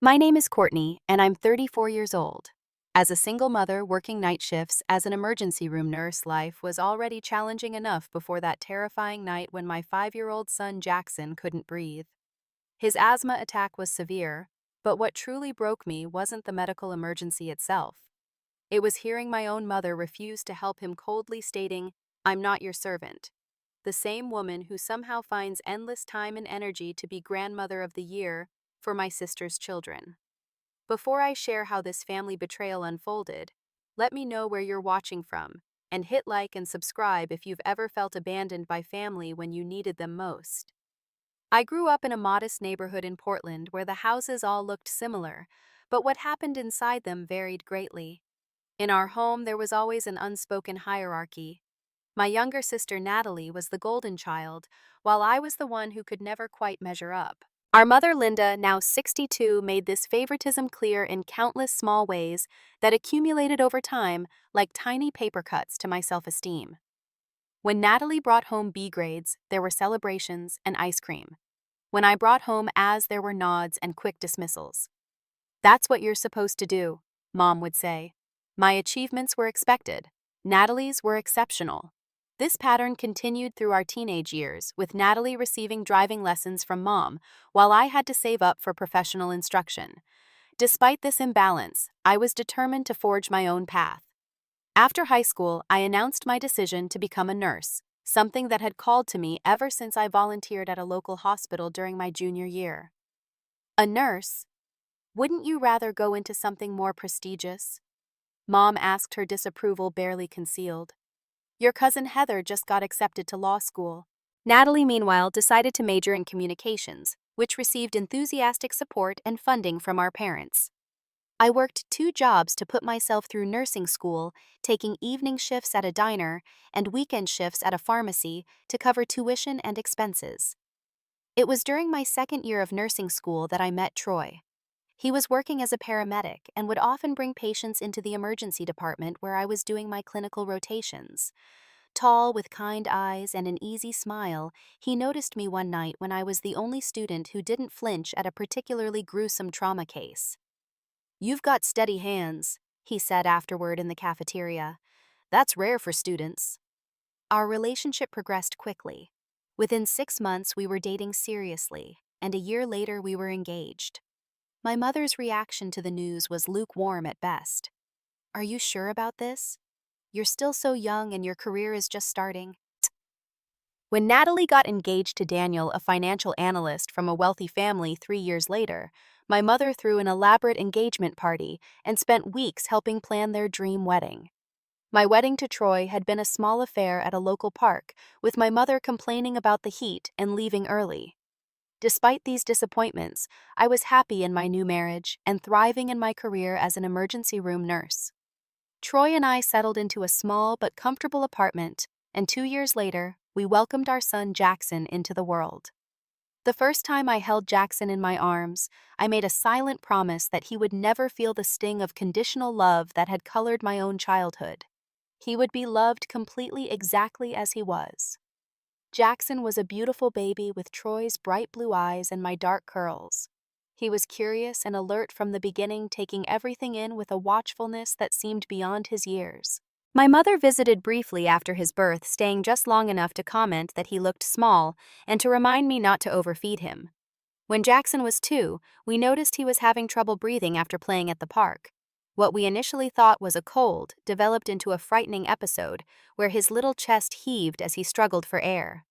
My name is Courtney, and I'm 34 years old. As a single mother working night shifts as an emergency room nurse, life was already challenging enough before that terrifying night when my 5-year-old son Jackson couldn't breathe. His asthma attack was severe, but what truly broke me wasn't the medical emergency itself. It was hearing my own mother refuse to help him, coldly stating, "I'm not your servant." The same woman who somehow finds endless time and energy to be grandmother of the year for my sister's children. Before I share how this family betrayal unfolded, let me know where you're watching from, and hit like and subscribe if you've ever felt abandoned by family when you needed them most. I grew up in a modest neighborhood in Portland where the houses all looked similar, but what happened inside them varied greatly. In our home, there was always an unspoken hierarchy. My younger sister Natalie was the golden child, while I was the one who could never quite measure up. Our mother Linda, now 62, made this favoritism clear in countless small ways that accumulated over time like tiny paper cuts to my self-esteem. When Natalie brought home B grades, there were celebrations and ice cream. When I brought home A's, there were nods and quick dismissals. "That's what you're supposed to do," Mom would say. My achievements were expected. Natalie's were exceptional. This pattern continued through our teenage years, with Natalie receiving driving lessons from Mom, while I had to save up for professional instruction. Despite this imbalance, I was determined to forge my own path. After high school, I announced my decision to become a nurse, something that had called to me ever since I volunteered at a local hospital during my junior year. "A nurse? Wouldn't you rather go into something more prestigious?" Mom asked, her disapproval barely concealed. "Your cousin Heather just got accepted to law school." Natalie, meanwhile, decided to major in communications, which received enthusiastic support and funding from our parents. I worked 2 jobs to put myself through nursing school, taking evening shifts at a diner and weekend shifts at a pharmacy to cover tuition and expenses. It was during my second year of nursing school that I met Troy. He was working as a paramedic and would often bring patients into the emergency department where I was doing my clinical rotations. Tall, with kind eyes and an easy smile, he noticed me one night when I was the only student who didn't flinch at a particularly gruesome trauma case. "You've got steady hands," he said afterward in the cafeteria. "That's rare for students." Our relationship progressed quickly. Within 6 months, we were dating seriously, and a year later, we were engaged. My mother's reaction to the news was lukewarm at best. "Are you sure about this? You're still so young and your career is just starting." When Natalie got engaged to Daniel, a financial analyst from a wealthy family, 3 years later, my mother threw an elaborate engagement party and spent weeks helping plan their dream wedding. My wedding to Troy had been a small affair at a local park, with my mother complaining about the heat and leaving early. Despite these disappointments, I was happy in my new marriage and thriving in my career as an emergency room nurse. Troy and I settled into a small but comfortable apartment, and 2 years later, we welcomed our son Jackson into the world. The first time I held Jackson in my arms, I made a silent promise that he would never feel the sting of conditional love that had colored my own childhood. He would be loved completely, exactly as he was. Jackson was a beautiful baby with Troy's bright blue eyes and my dark curls. He was curious and alert from the beginning, taking everything in with a watchfulness that seemed beyond his years. My mother visited briefly after his birth, staying just long enough to comment that he looked small and to remind me not to overfeed him. When Jackson was 2, we noticed he was having trouble breathing after playing at the park. What we initially thought was a cold developed into a frightening episode where his little chest heaved as he struggled for air.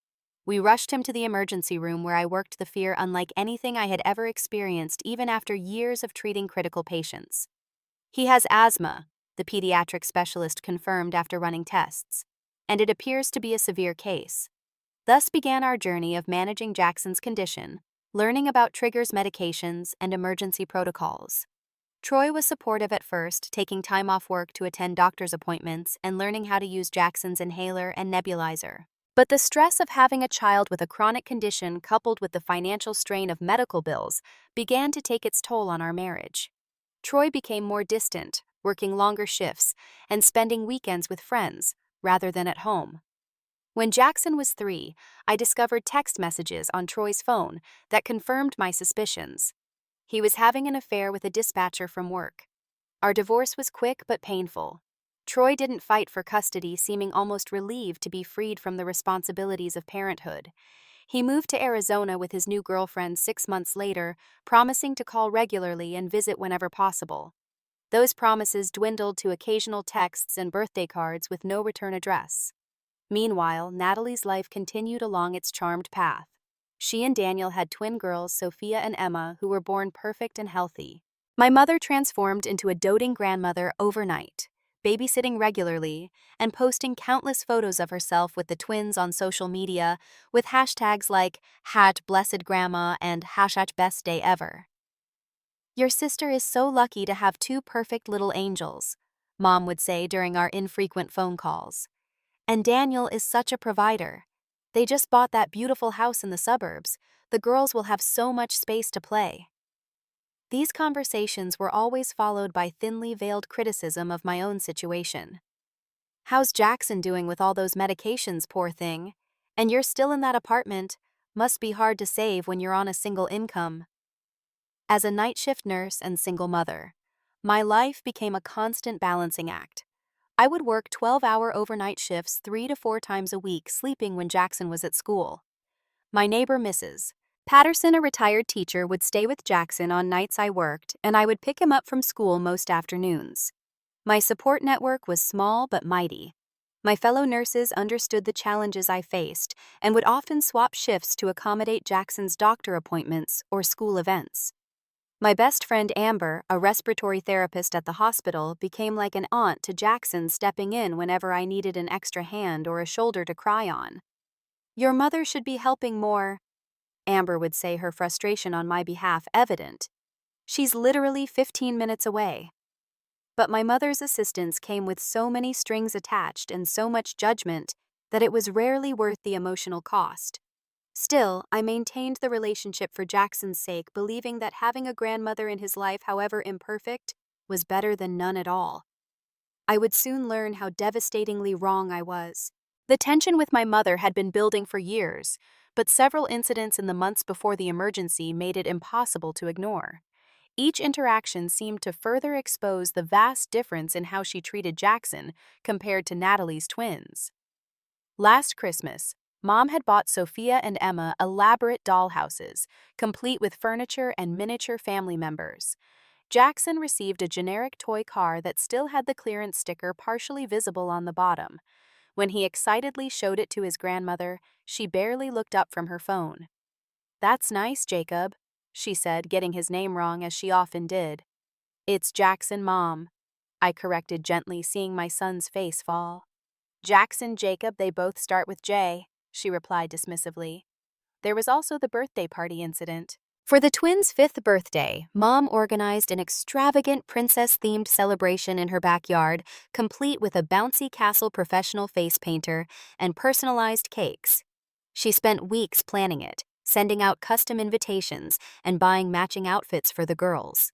We rushed him to the emergency room where I worked the fear unlike anything I had ever experienced, even after years of treating critical patients. "He has asthma," the pediatric specialist confirmed after running tests, "and it appears to be a severe case." Thus began our journey of managing Jackson's condition, learning about triggers, medications, and emergency protocols. Troy was supportive at first, taking time off work to attend doctor's appointments and learning how to use Jackson's inhaler and nebulizer. But the stress of having a child with a chronic condition, coupled with the financial strain of medical bills, began to take its toll on our marriage. Troy became more distant, working longer shifts and spending weekends with friends rather than at home. When Jackson was 3, I discovered text messages on Troy's phone that confirmed my suspicions. He was having an affair with a dispatcher from work. Our divorce was quick but painful. Troy didn't fight for custody, seeming almost relieved to be freed from the responsibilities of parenthood. He moved to Arizona with his new girlfriend 6 months later, promising to call regularly and visit whenever possible. Those promises dwindled to occasional texts and birthday cards with no return address. Meanwhile, Natalie's life continued along its charmed path. She and Daniel had twin girls, Sophia and Emma, who were born perfect and healthy. My mother transformed into a doting grandmother overnight, babysitting regularly and posting countless photos of herself with the twins on social media with hashtags like #blessedgrandma and #bestdayever. "Your sister is so lucky to have two perfect little angels," Mom would say during our infrequent phone calls. "And Daniel is such a provider. They just bought that beautiful house in the suburbs. The girls will have so much space to play." These conversations were always followed by thinly veiled criticism of my own situation. "How's Jackson doing with all those medications, poor thing? And you're still in that apartment. Must be hard to save when you're on a single income." As a night shift nurse and single mother, my life became a constant balancing act. I would work 12-hour overnight shifts 3 to 4 times a week, sleeping when Jackson was at school. My neighbor, Mrs. Patterson, a retired teacher, would stay with Jackson on nights I worked, and I would pick him up from school most afternoons. My support network was small but mighty. My fellow nurses understood the challenges I faced and would often swap shifts to accommodate Jackson's doctor appointments or school events. My best friend Amber, a respiratory therapist at the hospital, became like an aunt to Jackson, stepping in whenever I needed an extra hand or a shoulder to cry on. "Your mother should be helping more," Amber would say, her frustration on my behalf evident. "She's literally 15 minutes away." But my mother's assistance came with so many strings attached and so much judgment that it was rarely worth the emotional cost. Still, I maintained the relationship for Jackson's sake, believing that having a grandmother in his life, however imperfect, was better than none at all. I would soon learn how devastatingly wrong I was. The tension with my mother had been building for years, but several incidents in the months before the emergency made it impossible to ignore. Each interaction seemed to further expose the vast difference in how she treated Jackson compared to Natalie's twins. Last Christmas, Mom had bought Sophia and Emma elaborate dollhouses, complete with furniture and miniature family members. Jackson received a generic toy car that still had the clearance sticker partially visible on the bottom. When he excitedly showed it to his grandmother, she barely looked up from her phone. "That's nice, Jacob," she said, getting his name wrong as she often did. "It's Jackson, Mom," I corrected gently, seeing my son's face fall. "Jackson, Jacob, they both start with J," she replied dismissively. There was also the birthday party incident. For the twins' 5th birthday, Mom organized an extravagant princess-themed celebration in her backyard, complete with a bouncy castle professional face painter and personalized cakes. She spent weeks planning it, sending out custom invitations and buying matching outfits for the girls.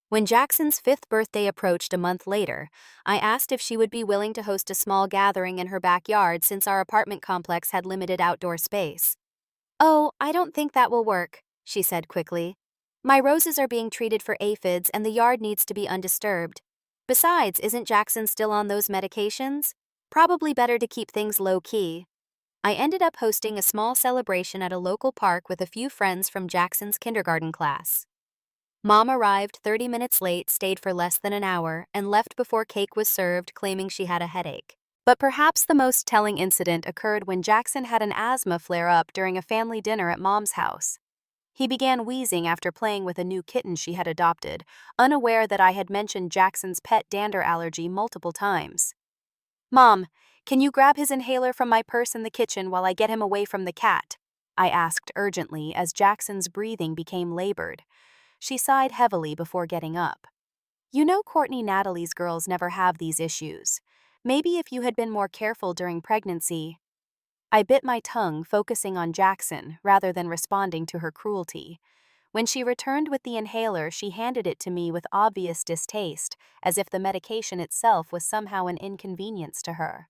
When Jackson's 5th birthday approached a month later, I asked if she would be willing to host a small gathering in her backyard since our apartment complex had limited outdoor space. "Oh, I don't think that will work," she said quickly. "My roses are being treated for aphids and the yard needs to be undisturbed. Besides, isn't Jackson still on those medications? Probably better to keep things low-key." I ended up hosting a small celebration at a local park with a few friends from Jackson's kindergarten class. Mom arrived 30 minutes late, stayed for less than an hour, and left before cake was served, claiming she had a headache. But perhaps the most telling incident occurred when Jackson had an asthma flare-up during a family dinner at Mom's house. He began wheezing after playing with a new kitten she had adopted, unaware that I had mentioned Jackson's pet dander allergy multiple times. "Mom, can you grab his inhaler from my purse in the kitchen while I get him away from the cat?" I asked urgently as Jackson's breathing became labored. She sighed heavily before getting up. "You know, Courtney, Natalie's girls never have these issues. Maybe if you had been more careful during pregnancy." I bit my tongue, focusing on Jackson rather than responding to her cruelty. When she returned with the inhaler, she handed it to me with obvious distaste, as if the medication itself was somehow an inconvenience to her.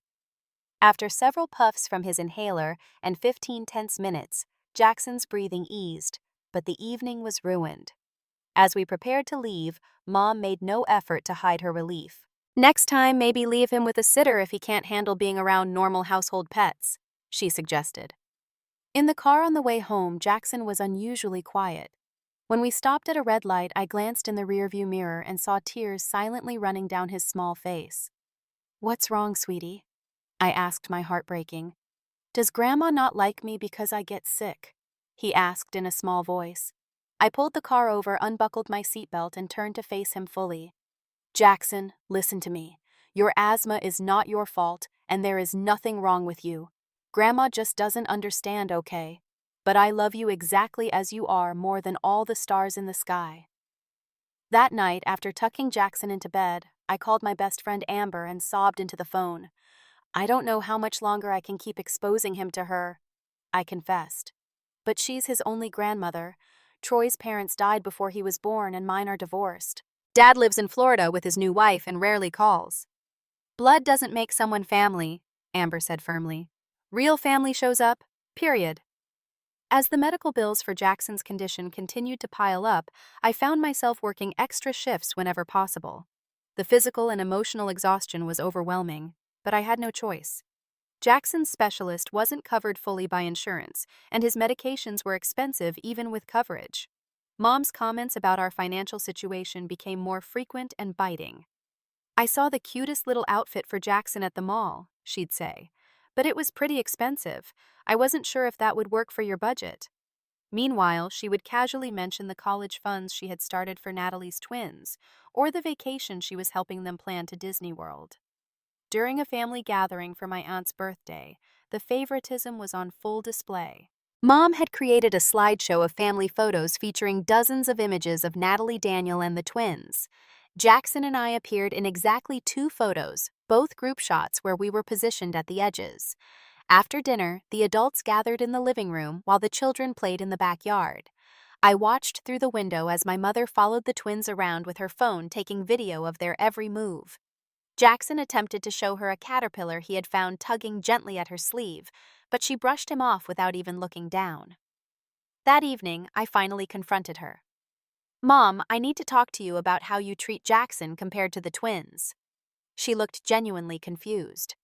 After several puffs from his inhaler and 15 tense minutes, Jackson's breathing eased, but the evening was ruined. As we prepared to leave, Mom made no effort to hide her relief. "Next time, maybe leave him with a sitter if he can't handle being around normal household pets," she suggested. In the car on the way home, Jackson was unusually quiet. When we stopped at a red light, I glanced in the rearview mirror and saw tears silently running down his small face. "What's wrong, sweetie?" I asked, my heart breaking. "Does Grandma not like me because I get sick?" he asked in a small voice. I pulled the car over, unbuckled my seatbelt, and turned to face him fully. "Jackson, listen to me. Your asthma is not your fault, and there is nothing wrong with you. Grandma just doesn't understand, okay? But I love you exactly as you are more than all the stars in the sky." That night, after tucking Jackson into bed, I called my best friend Amber and sobbed into the phone. "I don't know how much longer I can keep exposing him to her," I confessed. "But she's his only grandmother. Troy's parents died before he was born, and mine are divorced. Dad lives in Florida with his new wife and rarely calls." "Blood doesn't make someone family," Amber said firmly. "Real family shows up, period." As the medical bills for Jackson's condition continued to pile up, I found myself working extra shifts whenever possible. The physical and emotional exhaustion was overwhelming, but I had no choice. Jackson's specialist wasn't covered fully by insurance, and his medications were expensive even with coverage. Mom's comments about our financial situation became more frequent and biting. "I saw the cutest little outfit for Jackson at the mall," she'd say, "but it was pretty expensive. I wasn't sure if that would work for your budget." Meanwhile, she would casually mention the college funds she had started for Natalie's twins, or the vacation she was helping them plan to Disney World. During a family gathering for my aunt's birthday, the favoritism was on full display. Mom had created a slideshow of family photos featuring dozens of images of Natalie, Daniel, and the twins. Jackson and I appeared in exactly 2 photos, both group shots where we were positioned at the edges. After dinner, the adults gathered in the living room while the children played in the backyard. I watched through the window as my mother followed the twins around with her phone, taking video of their every move. Jackson attempted to show her a caterpillar he had found tugging gently at her sleeve, but she brushed him off without even looking down. That evening, I finally confronted her. "Mom, I need to talk to you about how you treat Jackson compared to the twins." She looked genuinely confused.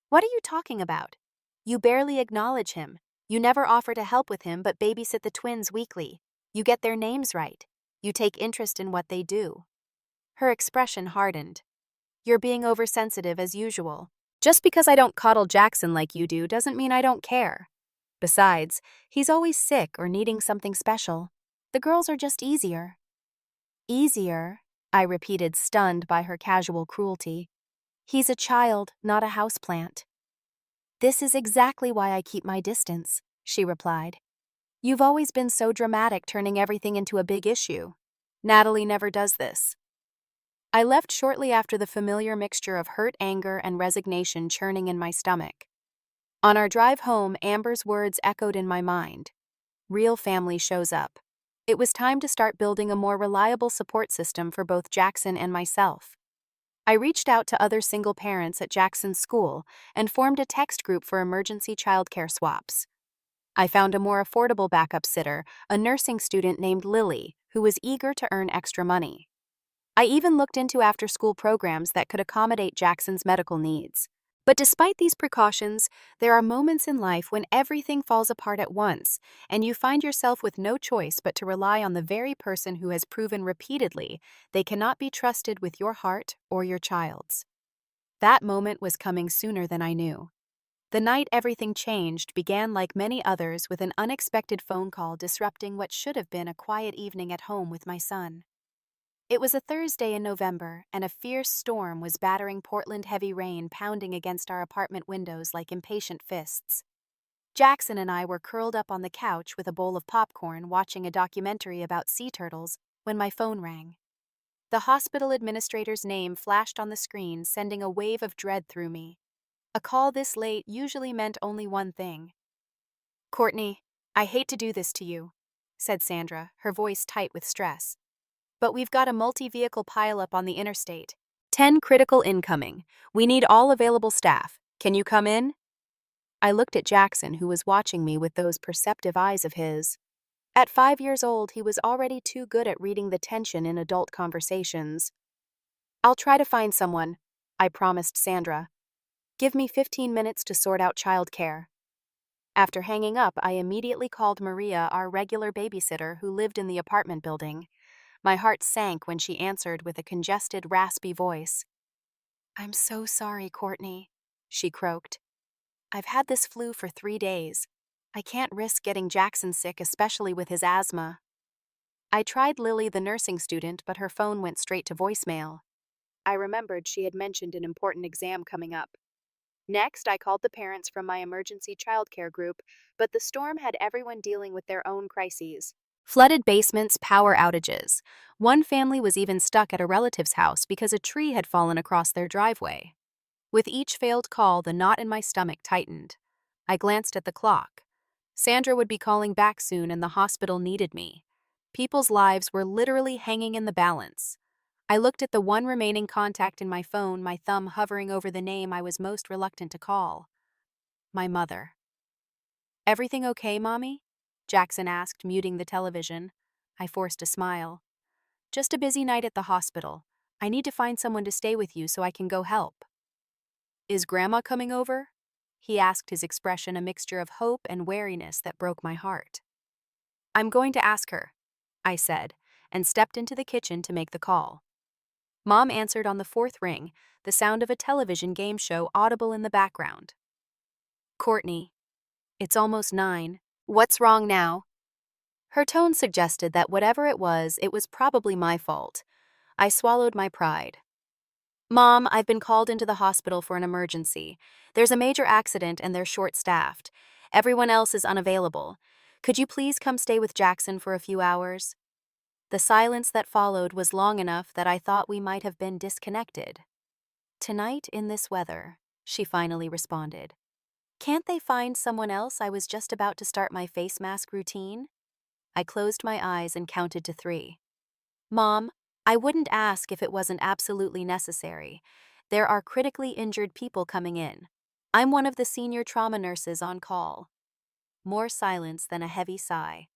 "What are you talking about? You barely acknowledge him. You never offer to help with him but babysit the twins weekly. You get their names right. You take interest in what they do." Her expression hardened. "You're being oversensitive as usual. Just because I don't coddle Jackson like you do doesn't mean I don't care. Besides, he's always sick or needing something special. The girls are just easier." "Easier?" I repeated, stunned by her casual cruelty. "He's a child, not a houseplant." "This is exactly why I keep my distance," she replied. "You've always been so dramatic, turning everything into a big issue. Natalie never does this." I left shortly after, the familiar mixture of hurt, anger, and resignation churning in my stomach. On our drive home, Amber's words echoed in my mind. Real family shows up. It was time to start building a more reliable support system for both Jackson and myself. I reached out to other single parents at Jackson's school and formed a text group for emergency childcare swaps. I found a more affordable backup sitter, a nursing student named Lily, who was eager to earn extra money. I even looked into after-school programs that could accommodate Jackson's medical needs. But despite these precautions, there are moments in life when everything falls apart at once, and you find yourself with no choice but to rely on the very person who has proven repeatedly they cannot be trusted with your heart or your child's. That moment was coming sooner than I knew. The night everything changed began like many others with an unexpected phone call disrupting what should have been a quiet evening at home with my son. It was a Thursday in November, and a fierce storm was battering Portland, heavy rain pounding against our apartment windows like impatient fists. Jackson and I were curled up on the couch with a bowl of popcorn watching a documentary about sea turtles when my phone rang. The hospital administrator's name flashed on the screen, sending a wave of dread through me. A call this late usually meant only one thing. "Courtney, I hate to do this to you," said Sandra, her voice tight with stress. "But we've got a multi-vehicle pileup on the interstate. 10 critical incoming. We need all available staff. Can you come in?" I looked at Jackson, who was watching me with those perceptive eyes of his. At 5 years old, he was already too good at reading the tension in adult conversations. "I'll try to find someone," I promised Sandra. "Give me 15 minutes to sort out childcare." After hanging up, I immediately called Maria, our regular babysitter who lived in the apartment building. My heart sank when she answered with a congested, raspy voice. "I'm so sorry, Courtney," she croaked. "I've had this flu for 3 days. I can't risk getting Jackson sick, especially with his asthma." I tried Lily, the nursing student, but her phone went straight to voicemail. I remembered she had mentioned an important exam coming up. Next, I called the parents from my emergency childcare group, but the storm had everyone dealing with their own crises. Flooded basements, power outages. One family was even stuck at a relative's house because a tree had fallen across their driveway. With each failed call, the knot in my stomach tightened. I glanced at the clock. Sandra would be calling back soon and the hospital needed me. People's lives were literally hanging in the balance. I looked at the one remaining contact in my phone, my thumb hovering over the name I was most reluctant to call. My mother. "Everything okay, Mommy?" Jackson asked, muting the television. I forced a smile. "Just a busy night at the hospital. I need to find someone to stay with you so I can go help." "Is Grandma coming over?" he asked, his expression a mixture of hope and wariness that broke my heart. "I'm going to ask her," I said, and stepped into the kitchen to make the call. Mom answered on the fourth ring, the sound of a television game show audible in the background. "Courtney, it's almost 9. What's wrong now?" Her tone suggested that whatever it was probably my fault. I swallowed my pride. "Mom, I've been called into the hospital for an emergency. There's a major accident and they're short-staffed. Everyone else is unavailable. Could you please come stay with Jackson for a few hours?" The silence that followed was long enough that I thought we might have been disconnected. "Tonight in this weather," she finally responded. "Can't they find someone else? I was just about to start my face mask routine." I closed my eyes and counted to 3. "Mom, I wouldn't ask if it wasn't absolutely necessary. There are critically injured people coming in. I'm one of the senior trauma nurses on call." More silence than a heavy sigh.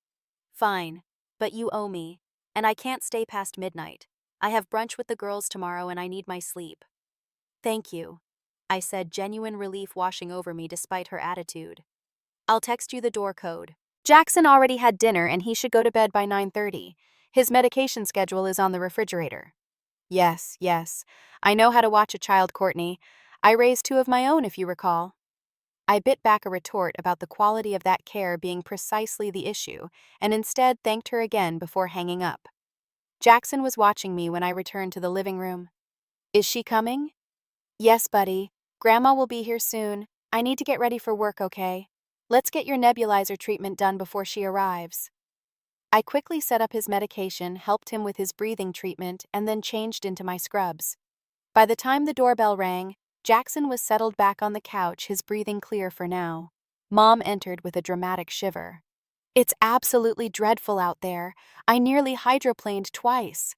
"Fine, but you owe me, and I can't stay past midnight. I have brunch with the girls tomorrow and I need my sleep." "Thank you," I said, genuine relief washing over me despite her attitude. "I'll text you the door code." Jackson already had dinner and he should go to bed by 9:30. His medication schedule is on the refrigerator. Yes. I know how to watch a child, Courtney. I raised 2 of my own, if you recall." I bit back a retort about the quality of that care being precisely the issue, and instead thanked her again before hanging up. Jackson was watching me when I returned to the living room. "Is she coming?" "Yes, buddy. Grandma will be here soon. I need to get ready for work, okay? Let's get your nebulizer treatment done before she arrives." I quickly set up his medication, helped him with his breathing treatment, and then changed into my scrubs. By the time the doorbell rang, Jackson was settled back on the couch, his breathing clear for now. Mom entered with a dramatic shiver. "It's absolutely dreadful out there. I nearly hydroplaned twice."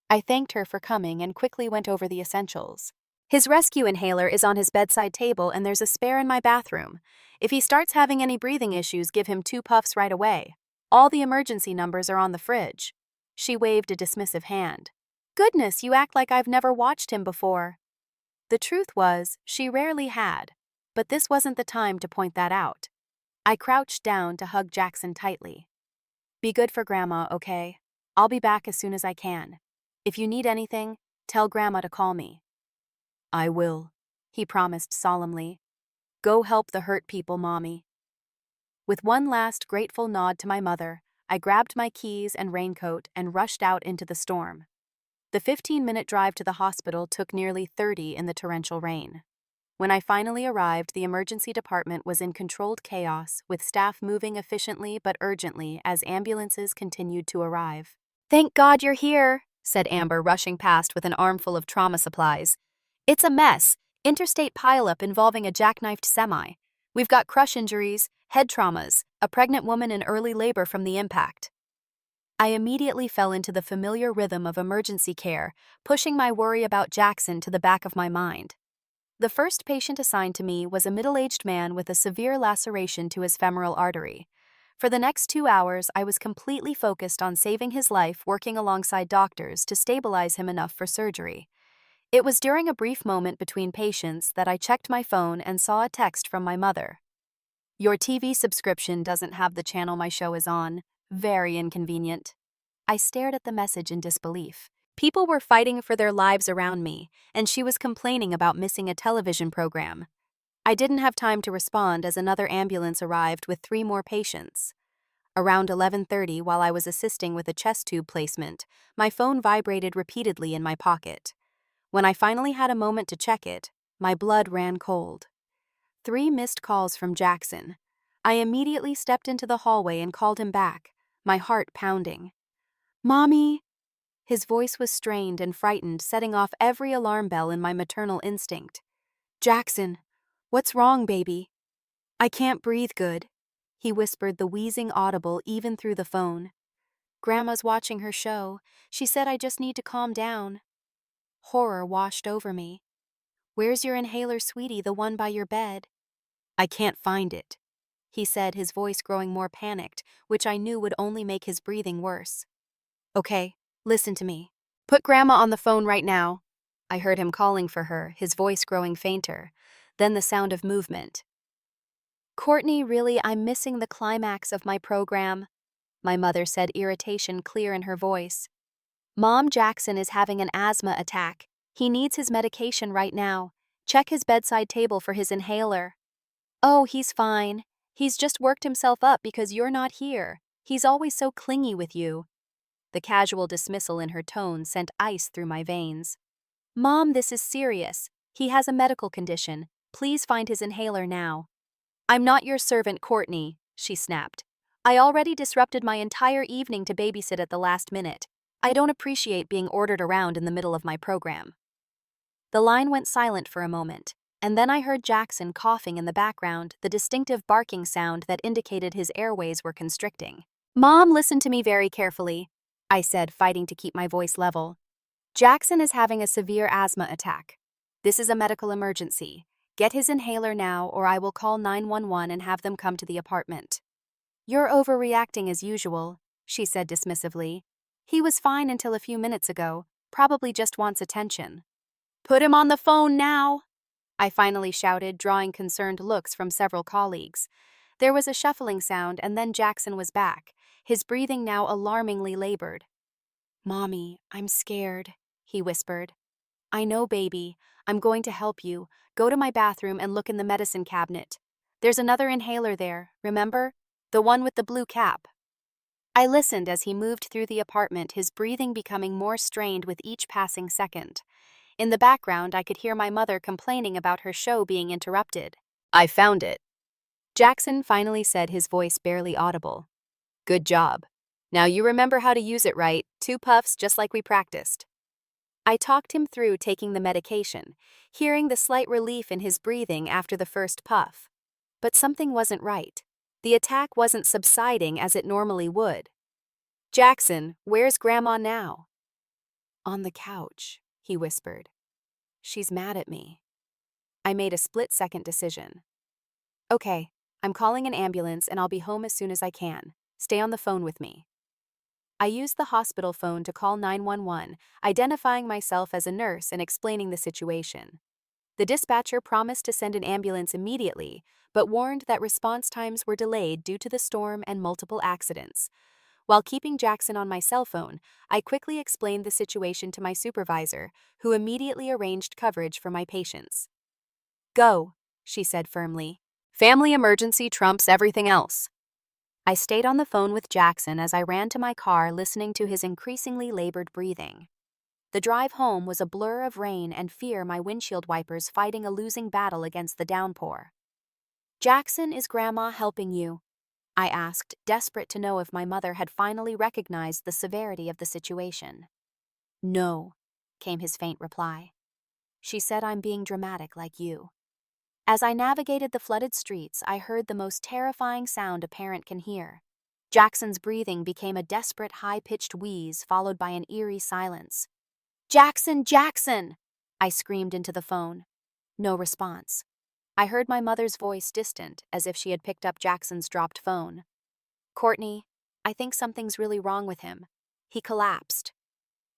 I thanked her for coming and quickly went over the essentials. "His rescue inhaler is on his bedside table and there's a spare in my bathroom. If he starts having any breathing issues, give him 2 puffs right away. All the emergency numbers are on the fridge." She waved a dismissive hand. "Goodness, you act like I've never watched him before." The truth was, she rarely had, but this wasn't the time to point that out. I crouched down to hug Jackson tightly. "Be good for Grandma, okay? I'll be back as soon as I can. If you need anything, tell Grandma to call me." "I will," he promised solemnly. "Go help the hurt people, Mommy." With one last grateful nod to my mother, I grabbed my keys and raincoat and rushed out into the storm. The 15-minute drive to the hospital took nearly 30 in the torrential rain. When I finally arrived, the emergency department was in controlled chaos, with staff moving efficiently but urgently as ambulances continued to arrive. "Thank God you're here," said Amber, rushing past with an armful of trauma supplies. "It's a mess. Interstate pileup involving a jackknifed semi. We've got crush injuries, head traumas, a pregnant woman in early labor from the impact." I immediately fell into the familiar rhythm of emergency care, pushing my worry about Jackson to the back of my mind. The first patient assigned to me was a middle-aged man with a severe laceration to his femoral artery. For the next 2 hours, I was completely focused on saving his life, working alongside doctors to stabilize him enough for surgery. It was during a brief moment between patients that I checked my phone and saw a text from my mother. "Your TV subscription doesn't have the channel my show is on. Very inconvenient." I stared at the message in disbelief. People were fighting for their lives around me, and she was complaining about missing a television program. I didn't have time to respond as another ambulance arrived with 3 more patients. Around 11:30, while I was assisting with a chest tube placement, my phone vibrated repeatedly in my pocket. When I finally had a moment to check it, my blood ran cold. 3 missed calls from Jackson. I immediately stepped into the hallway and called him back, my heart pounding. "Mommy!" His voice was strained and frightened, setting off every alarm bell in my maternal instinct. "Jackson, what's wrong, baby?" "I can't breathe good," he whispered, the wheezing audible even through the phone. "Grandma's watching her show. She said I just need to calm down." Horror washed over me. "Where's your inhaler, sweetie, the one by your bed?" "I can't find it," he said, his voice growing more panicked, which I knew would only make his breathing worse. "Okay, listen to me. Put Grandma on the phone right now." I heard him calling for her, his voice growing fainter. Then the sound of movement. "Courtney, really, I'm missing the climax of my program," my mother said, irritation clear in her voice. "Mom, Jackson is having an asthma attack. He needs his medication right now. Check his bedside table for his inhaler." "Oh, he's fine. He's just worked himself up because you're not here. He's always so clingy with you." The casual dismissal in her tone sent ice through my veins. "Mom, this is serious. He has a medical condition. Please find his inhaler now." "I'm not your servant, Courtney," she snapped. "I already disrupted my entire evening to babysit at the last minute. I don't appreciate being ordered around in the middle of my program." The line went silent for a moment, and then I heard Jackson coughing in the background, the distinctive barking sound that indicated his airways were constricting. "Mom, listen to me very carefully," I said, fighting to keep my voice level. "Jackson is having a severe asthma attack. This is a medical emergency. Get his inhaler now, or I will call 911 and have them come to the apartment." "You're overreacting as usual," she said dismissively. "He was fine until a few minutes ago, probably just wants attention." "Put him on the phone now!" I finally shouted, drawing concerned looks from several colleagues. There was a shuffling sound, and then Jackson was back, his breathing now alarmingly labored. "Mommy, I'm scared," he whispered. "I know, baby. I'm going to help you. Go to my bathroom and look in the medicine cabinet. There's another inhaler there, remember? The one with the blue cap." I listened as he moved through the apartment, his breathing becoming more strained with each passing second. In the background, I could hear my mother complaining about her show being interrupted. "I found it," Jackson finally said, his voice barely audible. "Good job. Now you remember how to use it, right? 2 puffs just like we practiced." I talked him through taking the medication, hearing the slight relief in his breathing after the first puff. But something wasn't right. The attack wasn't subsiding as it normally would. "Jackson, where's Grandma now?" "On the couch," he whispered. "She's mad at me." I made a split-second decision. "Okay, I'm calling an ambulance and I'll be home as soon as I can. Stay on the phone with me." I used the hospital phone to call 911, identifying myself as a nurse and explaining the situation. The dispatcher promised to send an ambulance immediately, but warned that response times were delayed due to the storm and multiple accidents. While keeping Jackson on my cell phone, I quickly explained the situation to my supervisor, who immediately arranged coverage for my patients. "Go," she said firmly. "Family emergency trumps everything else." I stayed on the phone with Jackson as I ran to my car, listening to his increasingly labored breathing. The drive home was a blur of rain and fear, my windshield wipers fighting a losing battle against the downpour. "Jackson, is Grandma helping you?" I asked, desperate to know if my mother had finally recognized the severity of the situation. "No," came his faint reply. "She said I'm being dramatic like you." As I navigated the flooded streets, I heard the most terrifying sound a parent can hear. Jackson's breathing became a desperate, high-pitched wheeze, followed by an eerie silence. "Jackson, Jackson!" I screamed into the phone. No response. I heard my mother's voice distant, as if she had picked up Jackson's dropped phone. Courtney, I think something's really wrong with him. He collapsed.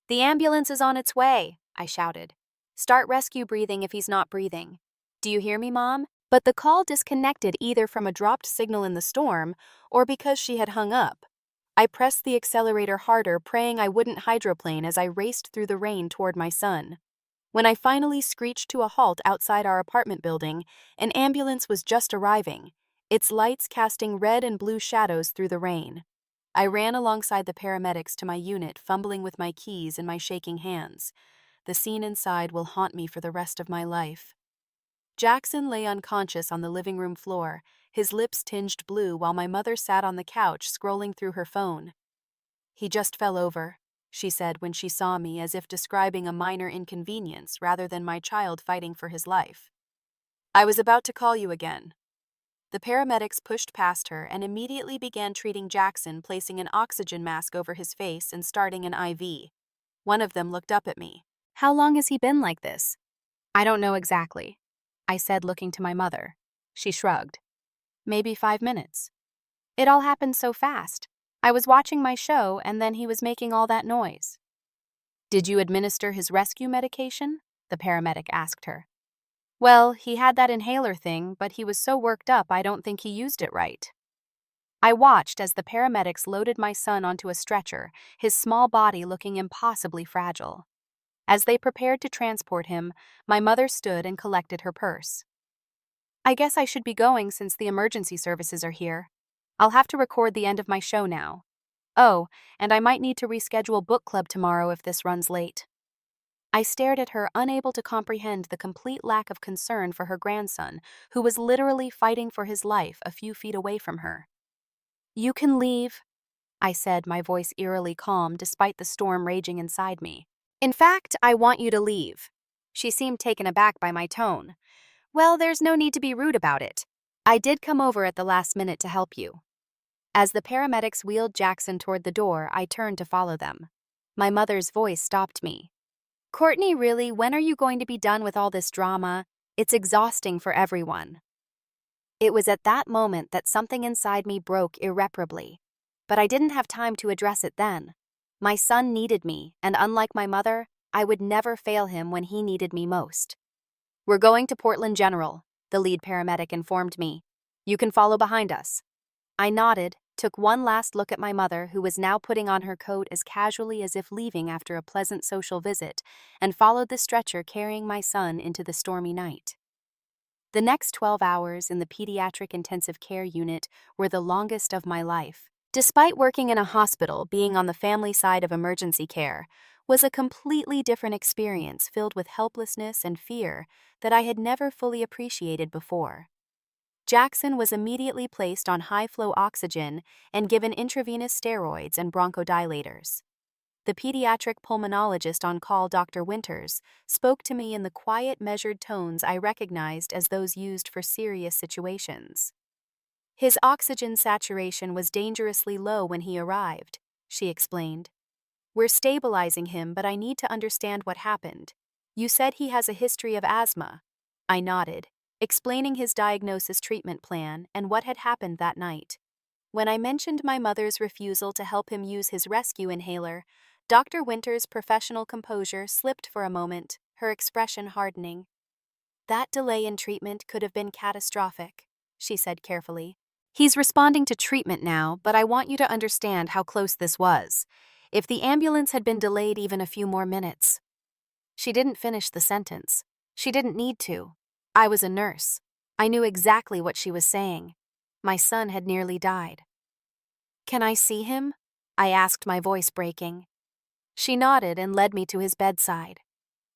The ambulance is on its way, I shouted. Start rescue breathing if he's not breathing. Do you hear me, Mom? But the call disconnected either from a dropped signal in the storm or because she had hung up. I pressed the accelerator harder, praying I wouldn't hydroplane as I raced through the rain toward my son. When I finally screeched to a halt outside our apartment building, an ambulance was just arriving, its lights casting red and blue shadows through the rain. I ran alongside the paramedics to my unit, fumbling with my keys in my shaking hands. The scene inside will haunt me for the rest of my life. Jackson lay unconscious on the living room floor, his lips tinged blue while my mother sat on the couch scrolling through her phone. He just fell over, she said when she saw me, as if describing a minor inconvenience rather than my child fighting for his life. I was about to call you again. The paramedics pushed past her and immediately began treating Jackson, placing an oxygen mask over his face and starting an IV. One of them looked up at me. How long has he been like this? I don't know exactly, I said, looking to my mother. She shrugged. Maybe 5 minutes. It all happened so fast. I was watching my show and then he was making all that noise. Did you administer his rescue medication? The paramedic asked her. Well, he had that inhaler thing, but he was so worked up I don't think he used it right. I watched as the paramedics loaded my son onto a stretcher, his small body looking impossibly fragile. As they prepared to transport him, my mother stood and collected her purse. I guess I should be going since the emergency services are here. I'll have to record the end of my show now. Oh, and I might need to reschedule book club tomorrow if this runs late. I stared at her, unable to comprehend the complete lack of concern for her grandson, who was literally fighting for his life a few feet away from her. You can leave, I said, my voice eerily calm despite the storm raging inside me. In fact, I want you to leave. She seemed taken aback by my tone. Well, there's no need to be rude about it. I did come over at the last minute to help you. As the paramedics wheeled Jackson toward the door, I turned to follow them. My mother's voice stopped me. Courtney, really, when are you going to be done with all this drama? It's exhausting for everyone. It was at that moment that something inside me broke irreparably. But I didn't have time to address it then. My son needed me, and unlike my mother, I would never fail him when he needed me most. We're going to Portland General, the lead paramedic informed me. You can follow behind us. I nodded, took one last look at my mother, who was now putting on her coat as casually as if leaving after a pleasant social visit, and followed the stretcher carrying my son into the stormy night. The next 12 hours in the pediatric intensive care unit were the longest of my life. Despite working in a hospital, being on the family side of emergency care was a completely different experience filled with helplessness and fear that I had never fully appreciated before. Jackson was immediately placed on high-flow oxygen and given intravenous steroids and bronchodilators. The pediatric pulmonologist on call, Dr. Winters, spoke to me in the quiet, measured tones I recognized as those used for serious situations. His oxygen saturation was dangerously low when he arrived, she explained. We're stabilizing him, but I need to understand what happened. You said he has a history of asthma. I nodded, explaining his diagnosis, treatment plan, and what had happened that night. When I mentioned my mother's refusal to help him use his rescue inhaler, Dr. Winter's professional composure slipped for a moment, her expression hardening. That delay in treatment could have been catastrophic, she said carefully. He's responding to treatment now, but I want you to understand how close this was. If the ambulance had been delayed even a few more minutes. She didn't finish the sentence. She didn't need to. I was a nurse. I knew exactly what she was saying. My son had nearly died. Can I see him? I asked, my voice breaking. She nodded and led me to his bedside.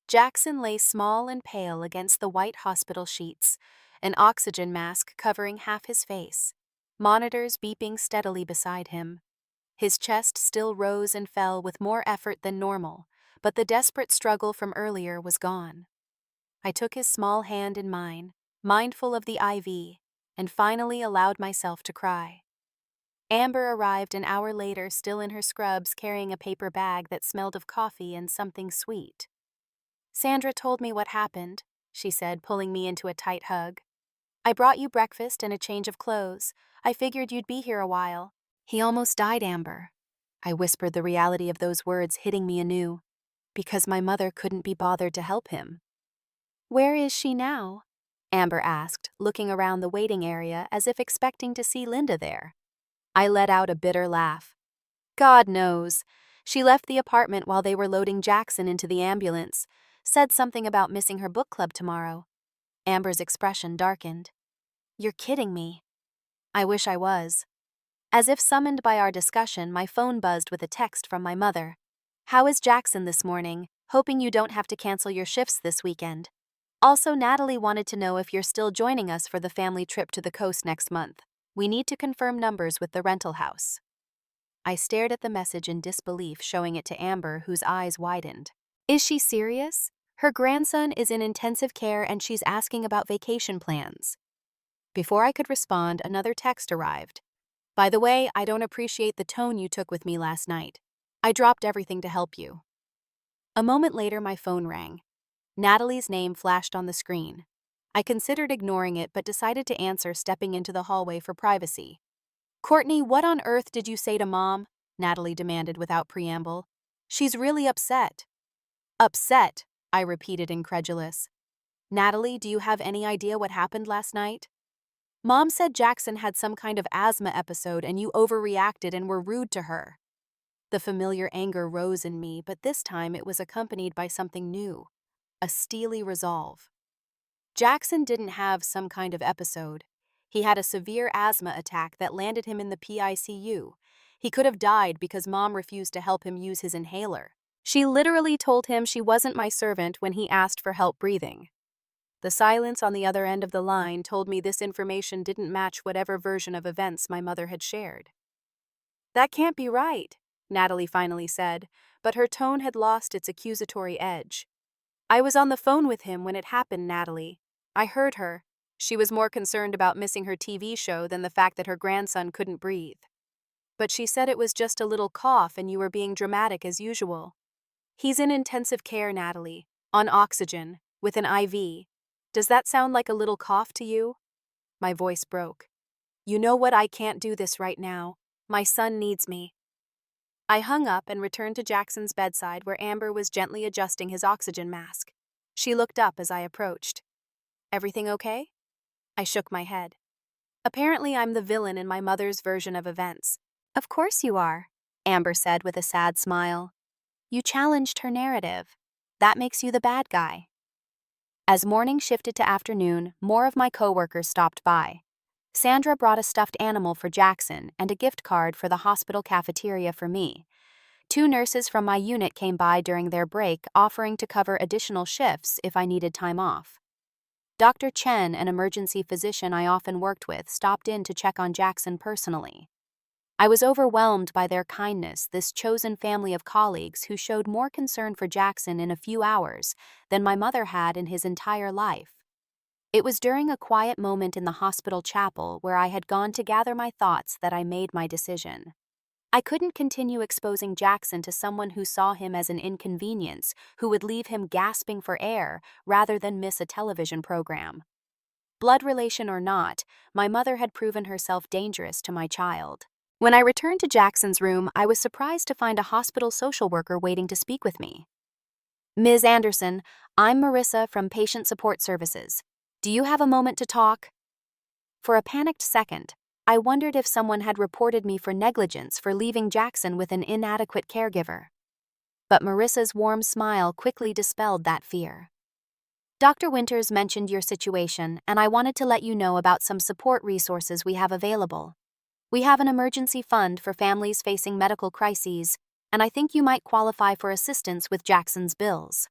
Jackson lay small and pale against the white hospital sheets, an oxygen mask covering half his face, monitors beeping steadily beside him. His chest still rose and fell with more effort than normal, but the desperate struggle from earlier was gone. I took his small hand in mine, mindful of the IV, and finally allowed myself to cry. Amber arrived an hour later, still in her scrubs, carrying a paper bag that smelled of coffee and something sweet. Sandra told me what happened, she said, pulling me into a tight hug. I brought you breakfast and a change of clothes. I figured you'd be here a while. He almost died, Amber. I whispered, the reality of those words hitting me anew, because my mother couldn't be bothered to help him. Where is she now? Amber asked, looking around the waiting area as if expecting to see Linda there. I let out a bitter laugh. God knows. She left the apartment while they were loading Jackson into the ambulance, said something about missing her book club tomorrow. Amber's expression darkened. You're kidding me. I wish I was. As if summoned by our discussion, my phone buzzed with a text from my mother. How is Jackson this morning? Hoping you don't have to cancel your shifts this weekend. Also, Natalie wanted to know if you're still joining us for the family trip to the coast next month. We need to confirm numbers with the rental house. I stared at the message in disbelief, showing it to Amber, whose eyes widened. Is she serious? Her grandson is in intensive care and she's asking about vacation plans. Before I could respond, another text arrived. By the way, I don't appreciate the tone you took with me last night. I dropped everything to help you. A moment later, my phone rang. Natalie's name flashed on the screen. I considered ignoring it but decided to answer, stepping into the hallway for privacy. Courtney, what on earth did you say to Mom? Natalie demanded without preamble. She's really upset. Upset, I repeated, incredulous. Natalie, do you have any idea what happened last night? Mom said Jackson had some kind of asthma episode and you overreacted and were rude to her. The familiar anger rose in me, but this time it was accompanied by something new, a steely resolve. Jackson didn't have some kind of episode. He had a severe asthma attack that landed him in the PICU. He could have died because Mom refused to help him use his inhaler. She literally told him she wasn't my servant when he asked for help breathing. The silence on the other end of the line told me this information didn't match whatever version of events my mother had shared. That can't be right, Natalie finally said, but her tone had lost its accusatory edge. I was on the phone with him when it happened, Natalie. I heard her. She was more concerned about missing her TV show than the fact that her grandson couldn't breathe. But she said it was just a little cough and you were being dramatic as usual. He's in intensive care, Natalie, on oxygen, with an IV. Does that sound like a little cough to you? My voice broke. You know what? I can't do this right now. My son needs me. I hung up and returned to Jackson's bedside, where Amber was gently adjusting his oxygen mask. She looked up as I approached. Everything okay? I shook my head. Apparently I'm the villain in my mother's version of events. Of course you are, Amber said with a sad smile. You challenged her narrative. That makes you the bad guy. As morning shifted to afternoon, more of my coworkers stopped by. Sandra brought a stuffed animal for Jackson and a gift card for the hospital cafeteria for me. 2 nurses from my unit came by during their break, offering to cover additional shifts if I needed time off. Dr. Chen, an emergency physician I often worked with, stopped in to check on Jackson personally. I was overwhelmed by their kindness, this chosen family of colleagues who showed more concern for Jackson in a few hours than my mother had in his entire life. It was during a quiet moment in the hospital chapel where I had gone to gather my thoughts that I made my decision. I couldn't continue exposing Jackson to someone who saw him as an inconvenience, who would leave him gasping for air rather than miss a television program. Blood relation or not, my mother had proven herself dangerous to my child. When I returned to Jackson's room, I was surprised to find a hospital social worker waiting to speak with me. Ms. Anderson, I'm Marissa from Patient Support Services. Do you have a moment to talk? For a panicked second, I wondered if someone had reported me for negligence for leaving Jackson with an inadequate caregiver. But Marissa's warm smile quickly dispelled that fear. Dr. Winters mentioned your situation, and I wanted to let you know about some support resources we have available. We have an emergency fund for families facing medical crises, and I think you might qualify for assistance with Jackson's bills.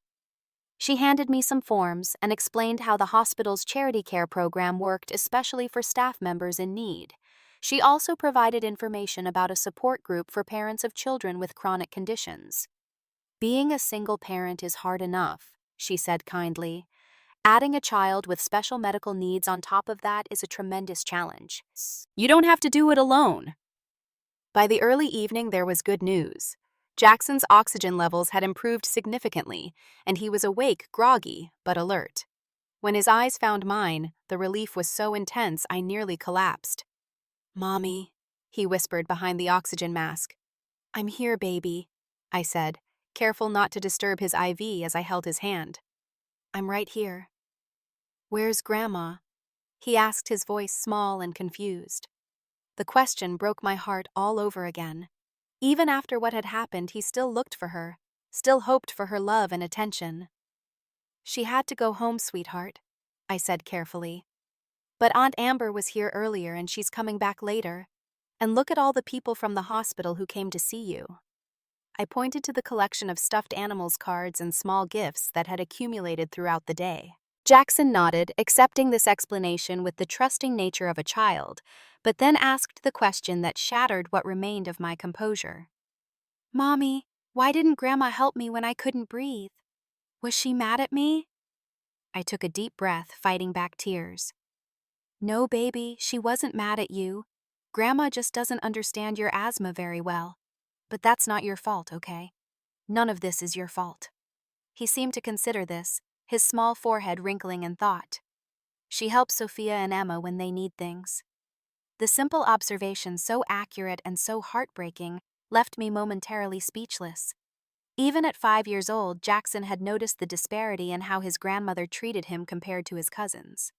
She handed me some forms and explained how the hospital's charity care program worked, especially for staff members in need. She also provided information about a support group for parents of children with chronic conditions. Being a single parent is hard enough, she said kindly. Adding a child with special medical needs on top of that is a tremendous challenge. You don't have to do it alone. By the early evening, there was good news. Jackson's oxygen levels had improved significantly, and he was awake, groggy, but alert. When his eyes found mine, the relief was so intense I nearly collapsed. Mommy, he whispered behind the oxygen mask. "I'm here, baby," I said, careful not to disturb his IV as I held his hand. "I'm right here." "Where's Grandma?" he asked, his voice small and confused. The question broke my heart all over again. Even after what had happened, he still looked for her, still hoped for her love and attention. "She had to go home, sweetheart," I said carefully. "But Aunt Amber was here earlier and she's coming back later. And look at all the people from the hospital who came to see you." I pointed to the collection of stuffed animals cards and small gifts that had accumulated throughout the day. Jackson nodded, accepting this explanation with the trusting nature of a child, but then asked the question that shattered what remained of my composure. "Mommy, why didn't Grandma help me when I couldn't breathe? Was she mad at me?" I took a deep breath, fighting back tears. "No, baby, she wasn't mad at you. Grandma just doesn't understand your asthma very well. But that's not your fault, okay? None of this is your fault." He seemed to consider this, his small forehead wrinkling in thought. "She helps Sophia and Emma when they need things." The simple observation, so accurate and so heartbreaking, left me momentarily speechless. Even at 5 years old, Jackson had noticed the disparity in how his grandmother treated him compared to his cousins.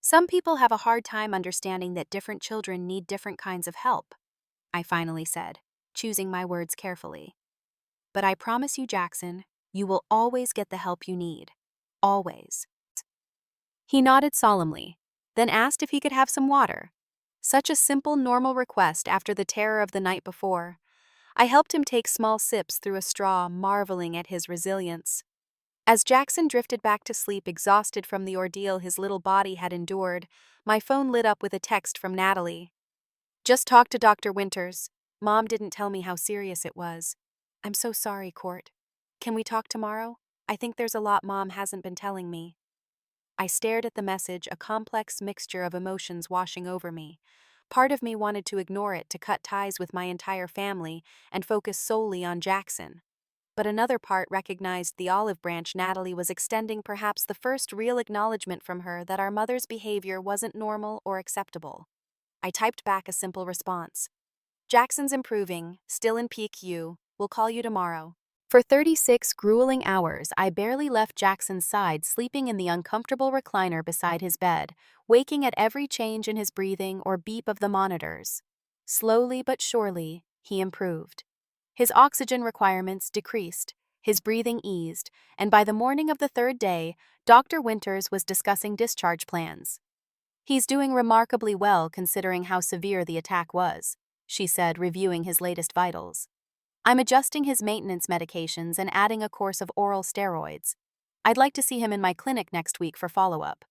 "Some people have a hard time understanding that different children need different kinds of help," I finally said, choosing my words carefully. "But I promise you, Jackson, you will always get the help you need. Always." He nodded solemnly, then asked if he could have some water. Such a simple, normal request after the terror of the night before. I helped him take small sips through a straw, marveling at his resilience. As Jackson drifted back to sleep, exhausted from the ordeal his little body had endured, my phone lit up with a text from Natalie. "Just talked to Dr. Winters. Mom didn't tell me how serious it was. I'm so sorry, Court. Can we talk tomorrow? I think there's a lot Mom hasn't been telling me." I stared at the message, a complex mixture of emotions washing over me. Part of me wanted to ignore it, to cut ties with my entire family and focus solely on Jackson. But another part recognized the olive branch Natalie was extending, perhaps the first real acknowledgement from her that our mother's behavior wasn't normal or acceptable. I typed back a simple response. "Jackson's improving, still in PQ. We'll call you tomorrow." For 36 grueling hours, I barely left Jackson's side, sleeping in the uncomfortable recliner beside his bed, waking at every change in his breathing or beep of the monitors. Slowly but surely, he improved. His oxygen requirements decreased, his breathing eased, and by the morning of the third day, Dr. Winters was discussing discharge plans. "He's doing remarkably well considering how severe the attack was," she said, reviewing his latest vitals. "I'm adjusting his maintenance medications and adding a course of oral steroids. I'd like to see him in my clinic next week for follow-up."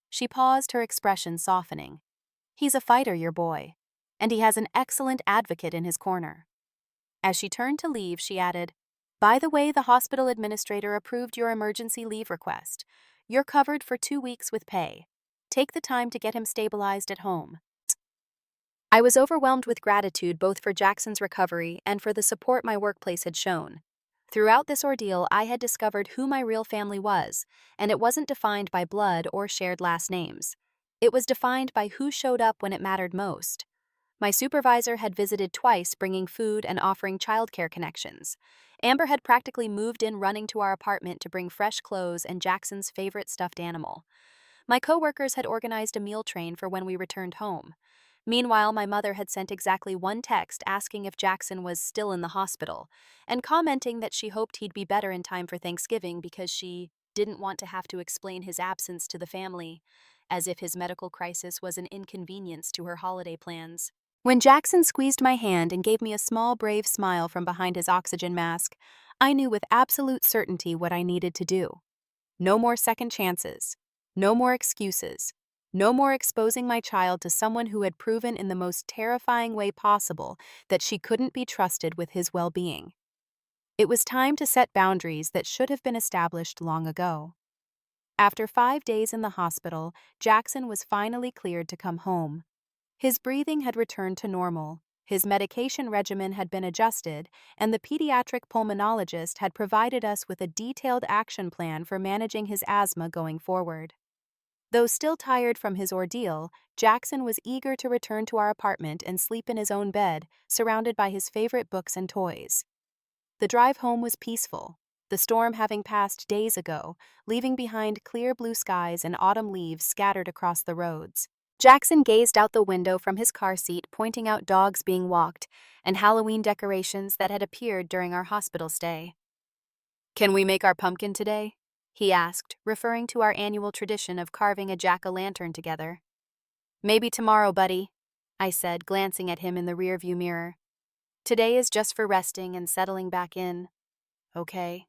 She paused, her expression softening. "He's a fighter, your boy, and he has an excellent advocate in his corner." As she turned to leave, she added, "By the way, the hospital administrator approved your emergency leave request. You're covered for 2 weeks with pay. Take the time to get him stabilized at home." I was overwhelmed with gratitude both for Jackson's recovery and for the support my workplace had shown. Throughout this ordeal, I had discovered who my real family was, and it wasn't defined by blood or shared last names. It was defined by who showed up when it mattered most. My supervisor had visited twice, bringing food and offering childcare connections. Amber had practically moved in, running to our apartment to bring fresh clothes and Jackson's favorite stuffed animal. My coworkers had organized a meal train for when we returned home. Meanwhile, my mother had sent exactly one text asking if Jackson was still in the hospital, and commenting that she hoped he'd be better in time for Thanksgiving because she didn't want to have to explain his absence to the family, as if his medical crisis was an inconvenience to her holiday plans. When Jackson squeezed my hand and gave me a small, brave smile from behind his oxygen mask, I knew with absolute certainty what I needed to do. No more second chances. No more excuses. No more exposing my child to someone who had proven in the most terrifying way possible that she couldn't be trusted with his well-being. It was time to set boundaries that should have been established long ago. After 5 days in the hospital, Jackson was finally cleared to come home. His breathing had returned to normal, his medication regimen had been adjusted, and the pediatric pulmonologist had provided us with a detailed action plan for managing his asthma going forward. Though still tired from his ordeal, Jackson was eager to return to our apartment and sleep in his own bed, surrounded by his favorite books and toys. The drive home was peaceful, the storm having passed days ago, leaving behind clear blue skies and autumn leaves scattered across the roads. Jackson gazed out the window from his car seat, pointing out dogs being walked and Halloween decorations that had appeared during our hospital stay. "Can we make our pumpkin today?" he asked, referring to our annual tradition of carving a jack-o'-lantern together. "Maybe tomorrow, buddy," I said, glancing at him in the rearview mirror. "Today is just for resting and settling back in. Okay."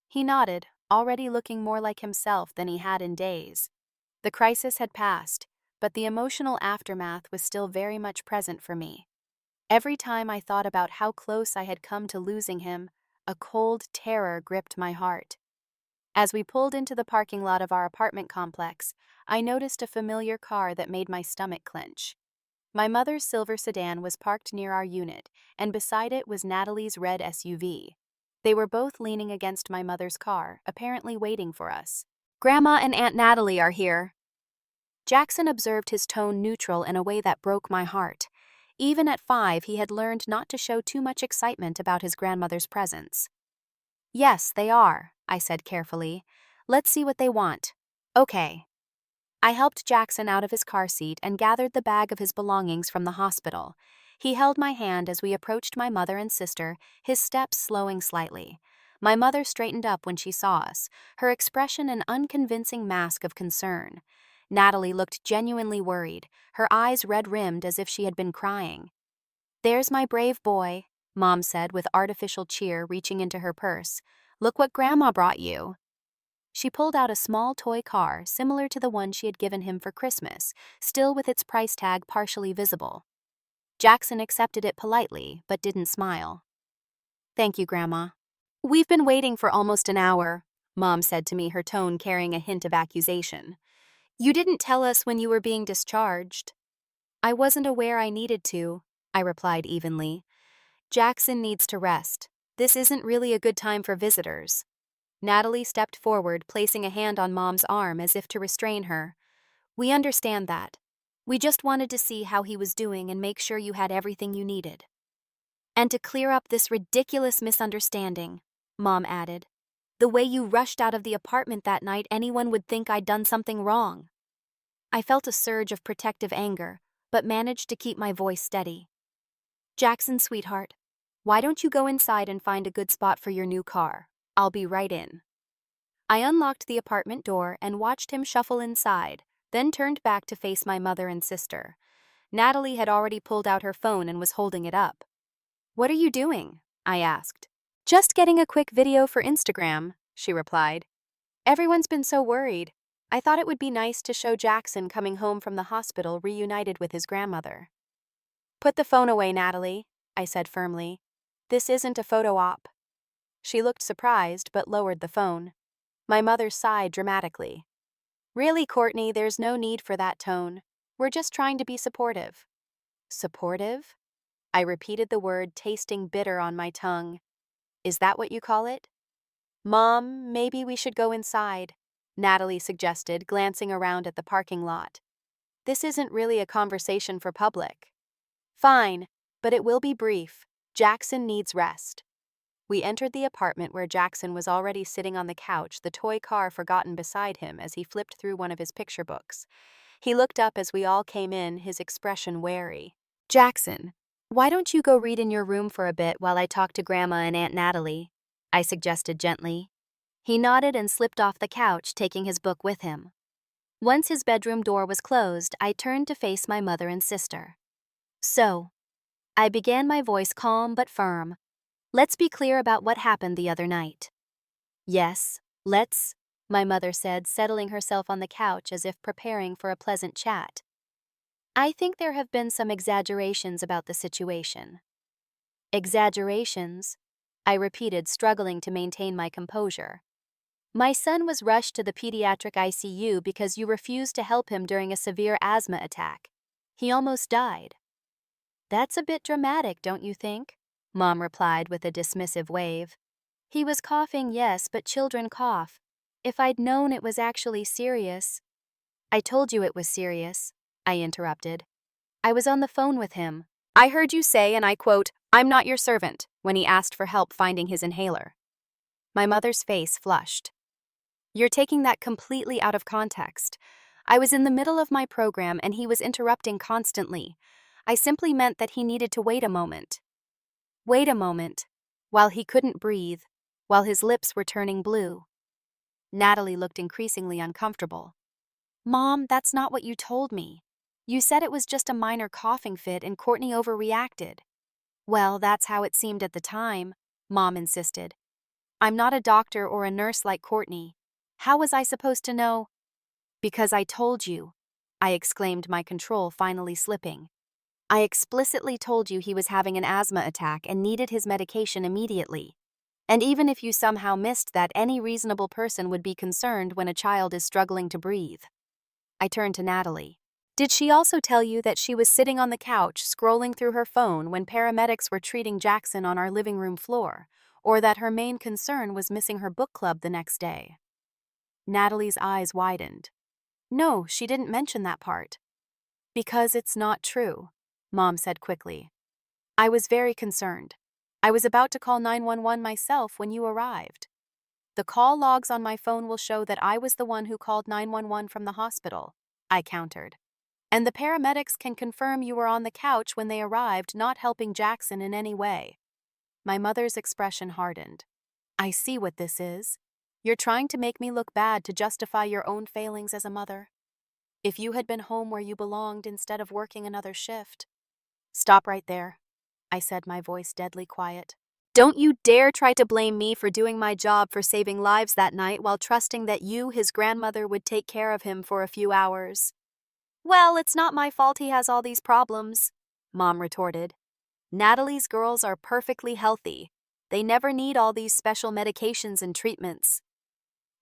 He nodded, already looking more like himself than he had in days. The crisis had passed, but the emotional aftermath was still very much present for me. Every time I thought about how close I had come to losing him, a cold terror gripped my heart. As we pulled into the parking lot of our apartment complex, I noticed a familiar car that made my stomach clench. My mother's silver sedan was parked near our unit, and beside it was Natalie's red SUV. They were both leaning against my mother's car, apparently waiting for us. "Grandma and Aunt Natalie are here." Jackson observed his tone neutral in a way that broke my heart. Even at 5, he had learned not to show too much excitement about his grandmother's presence. "Yes, they are," I said carefully. "Let's see what they want." "Okay." I helped Jackson out of his car seat and gathered the bag of his belongings from the hospital. He held my hand as we approached my mother and sister, his steps slowing slightly. My mother straightened up when she saw us, her expression an unconvincing mask of concern. Natalie looked genuinely worried, her eyes red-rimmed as if she had been crying. "There's my brave boy," Mom said with artificial cheer, reaching into her purse. "Look what Grandma brought you." She pulled out a small toy car similar to the one she had given him for Christmas, still with its price tag partially visible. Jackson accepted it politely, but didn't smile. "Thank you, Grandma." "We've been waiting for almost an hour," Mom said to me, her tone carrying a hint of accusation. "You didn't tell us when you were being discharged." "I wasn't aware I needed to," I replied evenly. "Jackson needs to rest. This isn't really a good time for visitors." Natalie stepped forward, placing a hand on Mom's arm as if to restrain her. "We understand that. We just wanted to see how he was doing and make sure you had everything you needed." "And to clear up this ridiculous misunderstanding," Mom added. "The way you rushed out of the apartment that night, anyone would think I'd done something wrong." I felt a surge of protective anger, but managed to keep my voice steady. "Jackson, sweetheart, why don't you go inside and find a good spot for your new car? I'll be right in." I unlocked the apartment door and watched him shuffle inside, then turned back to face my mother and sister. Natalie had already pulled out her phone and was holding it up. "What are you doing?" I asked. "Just getting a quick video for Instagram," she replied. "Everyone's been so worried. I thought it would be nice to show Jackson coming home from the hospital reunited with his grandmother." "Put the phone away, Natalie," I said firmly. "This isn't a photo op." She looked surprised but lowered the phone. My mother sighed dramatically. "Really, Courtney, there's no need for that tone. We're just trying to be supportive." "Supportive?" I repeated the word, tasting bitter on my tongue. "Is that what you call it?" "Mom, maybe we should go inside," Natalie suggested, glancing around at the parking lot. "This isn't really a conversation for public." "Fine, but it will be brief. Jackson needs rest." We entered the apartment where Jackson was already sitting on the couch, the toy car forgotten beside him as he flipped through one of his picture books. He looked up as we all came in, his expression wary. "Jackson, why don't you go read in your room for a bit while I talk to Grandma and Aunt Natalie?" I suggested gently. He nodded and slipped off the couch, taking his book with him. Once his bedroom door was closed, I turned to face my mother and sister. "So," I began, my voice calm but firm, "let's be clear about what happened the other night." "Yes, let's," my mother said, settling herself on the couch as if preparing for a pleasant chat. "I think there have been some exaggerations about the situation." "Exaggerations?" I repeated, struggling to maintain my composure. "My son was rushed to the pediatric ICU because you refused to help him during a severe asthma attack. He almost died." "That's a bit dramatic, don't you think?" Mom replied with a dismissive wave. "He was coughing, yes, but children cough. If I'd known it was actually serious..." I told you it was serious, I interrupted. I was on the phone with him. I heard you say, and I quote, "I'm not your servant," when he asked for help finding his inhaler. My mother's face flushed. You're taking that completely out of context. I was in the middle of my program and he was interrupting constantly. I simply meant that he needed to wait a moment. Wait a moment. While he couldn't breathe, while his lips were turning blue. Natalie looked increasingly uncomfortable. Mom, that's not what you told me. You said it was just a minor coughing fit and Courtney overreacted. Well, that's how it seemed at the time, Mom insisted. I'm not a doctor or a nurse like Courtney. How was I supposed to know? Because I told you, I exclaimed, my control finally slipping. I explicitly told you he was having an asthma attack and needed his medication immediately. And even if you somehow missed that, any reasonable person would be concerned when a child is struggling to breathe. I turned to Natalie. Did she also tell you that she was sitting on the couch scrolling through her phone when paramedics were treating Jackson on our living room floor, or that her main concern was missing her book club the next day? Natalie's eyes widened. No, she didn't mention that part. Because it's not true, Mom said quickly. I was very concerned. I was about to call 911 myself when you arrived. The call logs on my phone will show that I was the one who called 911 from the hospital, I countered. And the paramedics can confirm you were on the couch when they arrived, not helping Jackson in any way. My mother's expression hardened. I see what this is. You're trying to make me look bad to justify your own failings as a mother. If you had been home where you belonged instead of working another shift. Stop right there, I said, my voice deadly quiet. Don't you dare try to blame me for doing my job for saving lives that night while trusting that you, his grandmother, would take care of him for a few hours. Well, it's not my fault he has all these problems, Mom retorted. Natalie's girls are perfectly healthy. They never need all these special medications and treatments.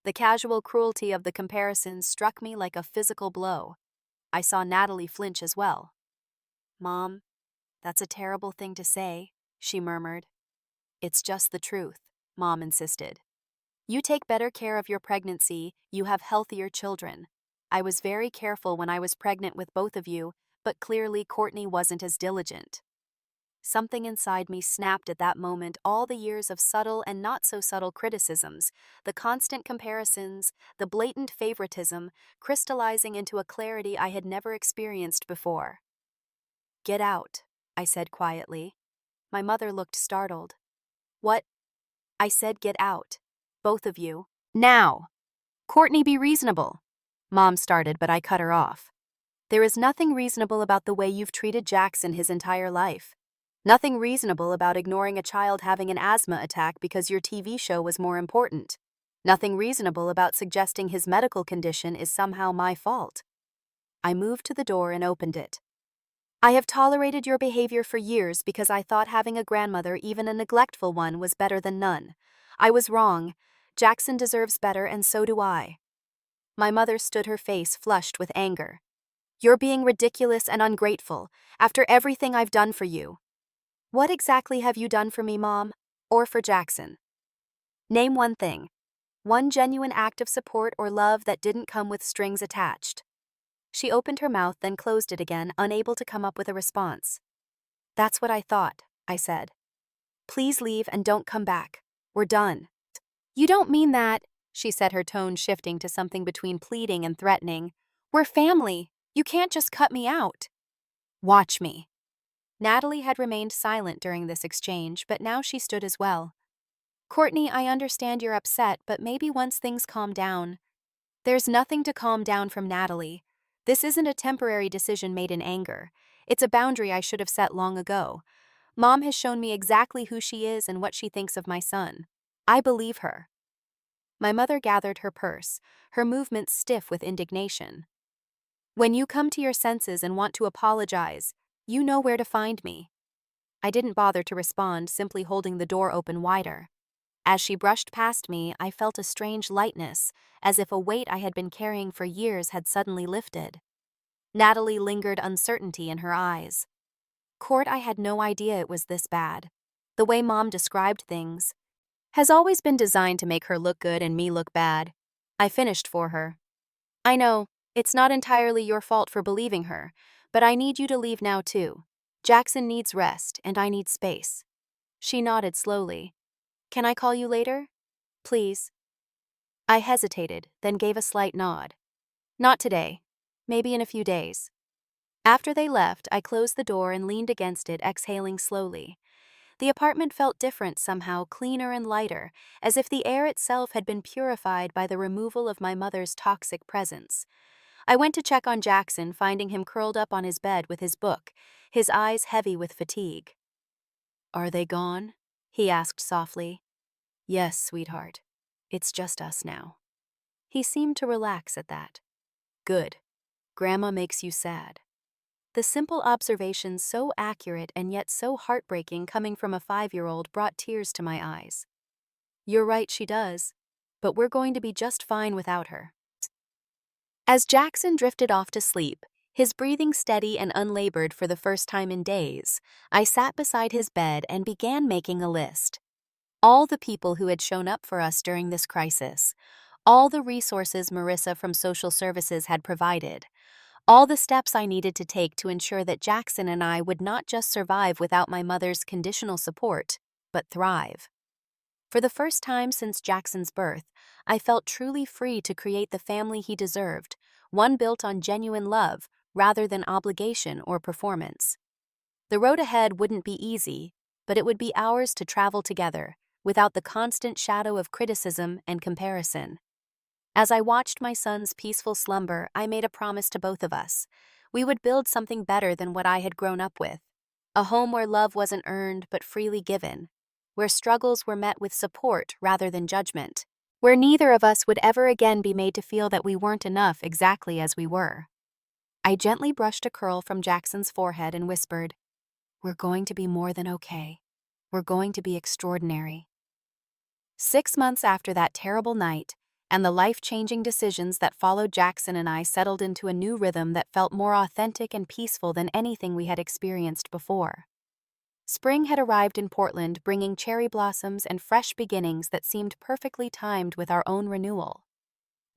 The casual cruelty of the comparisons struck me like a physical blow. I saw Natalie flinch as well. Mom, that's a terrible thing to say, she murmured. It's just the truth, Mom insisted. You take better care of your pregnancy, you have healthier children. I was very careful when I was pregnant with both of you, but clearly Courtney wasn't as diligent. Something inside me snapped at that moment. All the years of subtle and not so subtle criticisms, the constant comparisons, the blatant favoritism, crystallizing into a clarity I had never experienced before. Get out, I said quietly. My mother looked startled. What? I said get out. Both of you. Now. Courtney, be reasonable. Mom started, but I cut her off. There is nothing reasonable about the way you've treated Jackson his entire life. Nothing reasonable about ignoring a child having an asthma attack because your TV show was more important. Nothing reasonable about suggesting his medical condition is somehow my fault. I moved to the door and opened it. I have tolerated your behavior for years because I thought having a grandmother, even a neglectful one, was better than none. I was wrong. Jackson deserves better, and so do I. My mother stood, her face flushed with anger. You're being ridiculous and ungrateful, after everything I've done for you. What exactly have you done for me, Mom? Or for Jackson? Name one thing. One genuine act of support or love that didn't come with strings attached. She opened her mouth, then closed it again, unable to come up with a response. That's what I thought, I said. Please leave and don't come back. We're done. You don't mean that, she said, her tone shifting to something between pleading and threatening. We're family. You can't just cut me out. Watch me. Natalie had remained silent during this exchange, but now she stood as well. Courtney, I understand you're upset, but maybe once things calm down. There's nothing to calm down from Natalie. This isn't a temporary decision made in anger. It's a boundary I should have set long ago. Mom has shown me exactly who she is and what she thinks of my son. I believe her. My mother gathered her purse, her movements stiff with indignation. When you come to your senses and want to apologize, you know where to find me. I didn't bother to respond, simply holding the door open wider. As she brushed past me, I felt a strange lightness, as if a weight I had been carrying for years had suddenly lifted. Natalie lingered, uncertainty in her eyes. Court, I had no idea it was this bad. The way Mom described things has always been designed to make her look good and me look bad. I finished for her. I know, It's not entirely your fault for believing her, but I need you to leave now too. Jackson needs rest, and I need space. She nodded slowly. Can I call you later? Please. I hesitated, then gave a slight nod. Not today. Maybe in a few days. After they left, I closed the door and leaned against it, exhaling slowly. The apartment felt different somehow, cleaner and lighter, as if the air itself had been purified by the removal of my mother's toxic presence. I went to check on Jackson, finding him curled up on his bed with his book, his eyes heavy with fatigue. Are they gone? He asked softly. Yes, sweetheart. It's just us now. He seemed to relax at that. Good. Grandma makes you sad. The simple observation, so accurate and yet so heartbreaking coming from a 5-year-old, brought tears to my eyes. You're right, she does. But we're going to be just fine without her. As Jackson drifted off to sleep, his breathing steady and unlabored for the first time in days, I sat beside his bed and began making a list. All the people who had shown up for us during this crisis, all the resources Marissa from social services had provided, all the steps I needed to take to ensure that Jackson and I would not just survive without my mother's conditional support, but thrive. For the first time since Jackson's birth, I felt truly free to create the family he deserved, one built on genuine love rather than obligation or performance. The road ahead wouldn't be easy, but it would be ours to travel together, without the constant shadow of criticism and comparison. As I watched my son's peaceful slumber, I made a promise to both of us. We would build something better than what I had grown up with. A home where love wasn't earned but freely given. Where struggles were met with support rather than judgment. Where neither of us would ever again be made to feel that we weren't enough exactly as we were. I gently brushed a curl from Jackson's forehead and whispered, "We're going to be more than okay. We're going to be extraordinary." 6 months after that terrible night, and the life-changing decisions that followed, Jackson and I settled into a new rhythm that felt more authentic and peaceful than anything we had experienced before. Spring had arrived in Portland, bringing cherry blossoms and fresh beginnings that seemed perfectly timed with our own renewal.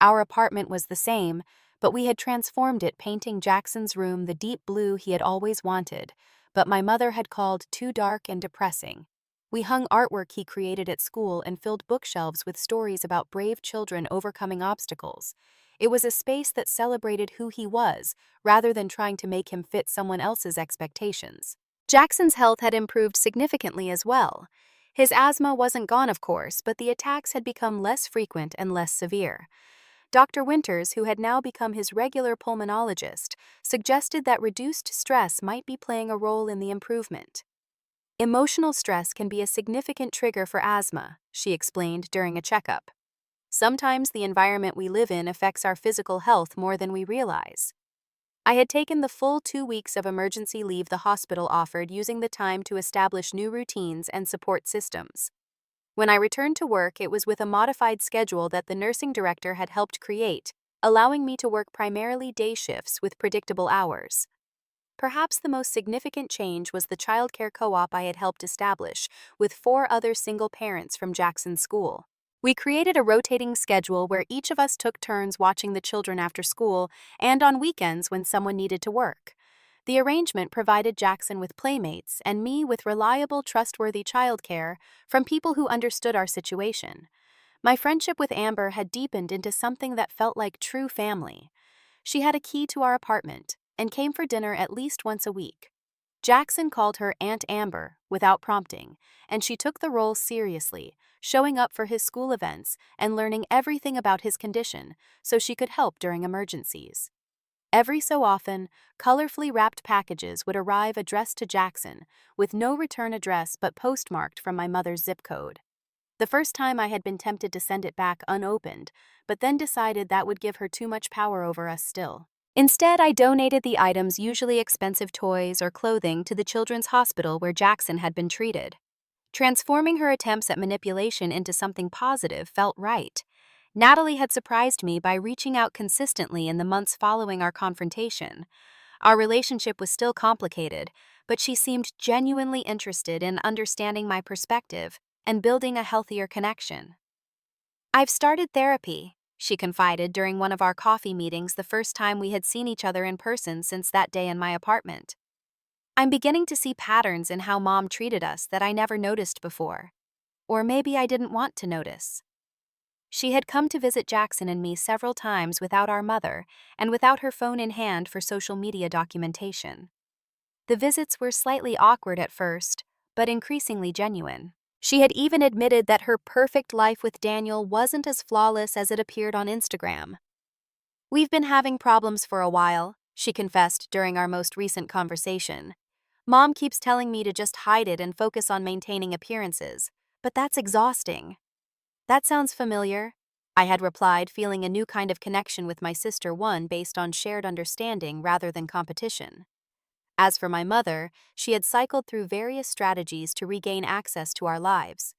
Our apartment was the same, but we had transformed it, painting Jackson's room the deep blue he had always wanted, but my mother had called too dark and depressing. We hung artwork he created at school and filled bookshelves with stories about brave children overcoming obstacles. It was a space that celebrated who he was, rather than trying to make him fit someone else's expectations. Jackson's health had improved significantly as well. His asthma wasn't gone, of course, but the attacks had become less frequent and less severe. Dr. Winters, who had now become his regular pulmonologist, suggested that reduced stress might be playing a role in the improvement. Emotional stress can be a significant trigger for asthma, she explained during a checkup. Sometimes the environment we live in affects our physical health more than we realize. I had taken the full 2 weeks of emergency leave the hospital offered, using the time to establish new routines and support systems. When I returned to work, it was with a modified schedule that the nursing director had helped create, allowing me to work primarily day shifts with predictable hours. Perhaps the most significant change was the childcare co-op I had helped establish, with 4 other single parents from Jackson's school. We created a rotating schedule where each of us took turns watching the children after school and on weekends when someone needed to work. The arrangement provided Jackson with playmates and me with reliable, trustworthy childcare from people who understood our situation. My friendship with Amber had deepened into something that felt like true family. She had a key to our apartment and came for dinner at least once a week. Jackson called her Aunt Amber without prompting, and she took the role seriously, showing up for his school events and learning everything about his condition so she could help during emergencies. Every so often, colorfully wrapped packages would arrive addressed to Jackson, with no return address but postmarked from my mother's zip code. The first time I had been tempted to send it back unopened, but then decided that would give her too much power over us still. Instead, I donated the items, usually expensive toys or clothing, to the children's hospital where Jackson had been treated. Transforming her attempts at manipulation into something positive felt right. Natalie had surprised me by reaching out consistently in the months following our confrontation. Our relationship was still complicated, but she seemed genuinely interested in understanding my perspective and building a healthier connection. I've started therapy, she confided during one of our coffee meetings the first time we had seen each other in person since that day in my apartment. I'm beginning to see patterns in how Mom treated us that I never noticed before. Or maybe I didn't want to notice. She had come to visit Jackson and me several times without our mother and without her phone in hand for social media documentation. The visits were slightly awkward at first, but increasingly genuine. She had even admitted that her perfect life with Daniel wasn't as flawless as it appeared on Instagram. "We've been having problems for a while," she confessed during our most recent conversation. "Mom keeps telling me to just hide it and focus on maintaining appearances, but that's exhausting." "That sounds familiar," I had replied, feeling a new kind of connection with my sister, one based on shared understanding rather than competition. As for my mother, she had cycled through various strategies to regain access to our lives.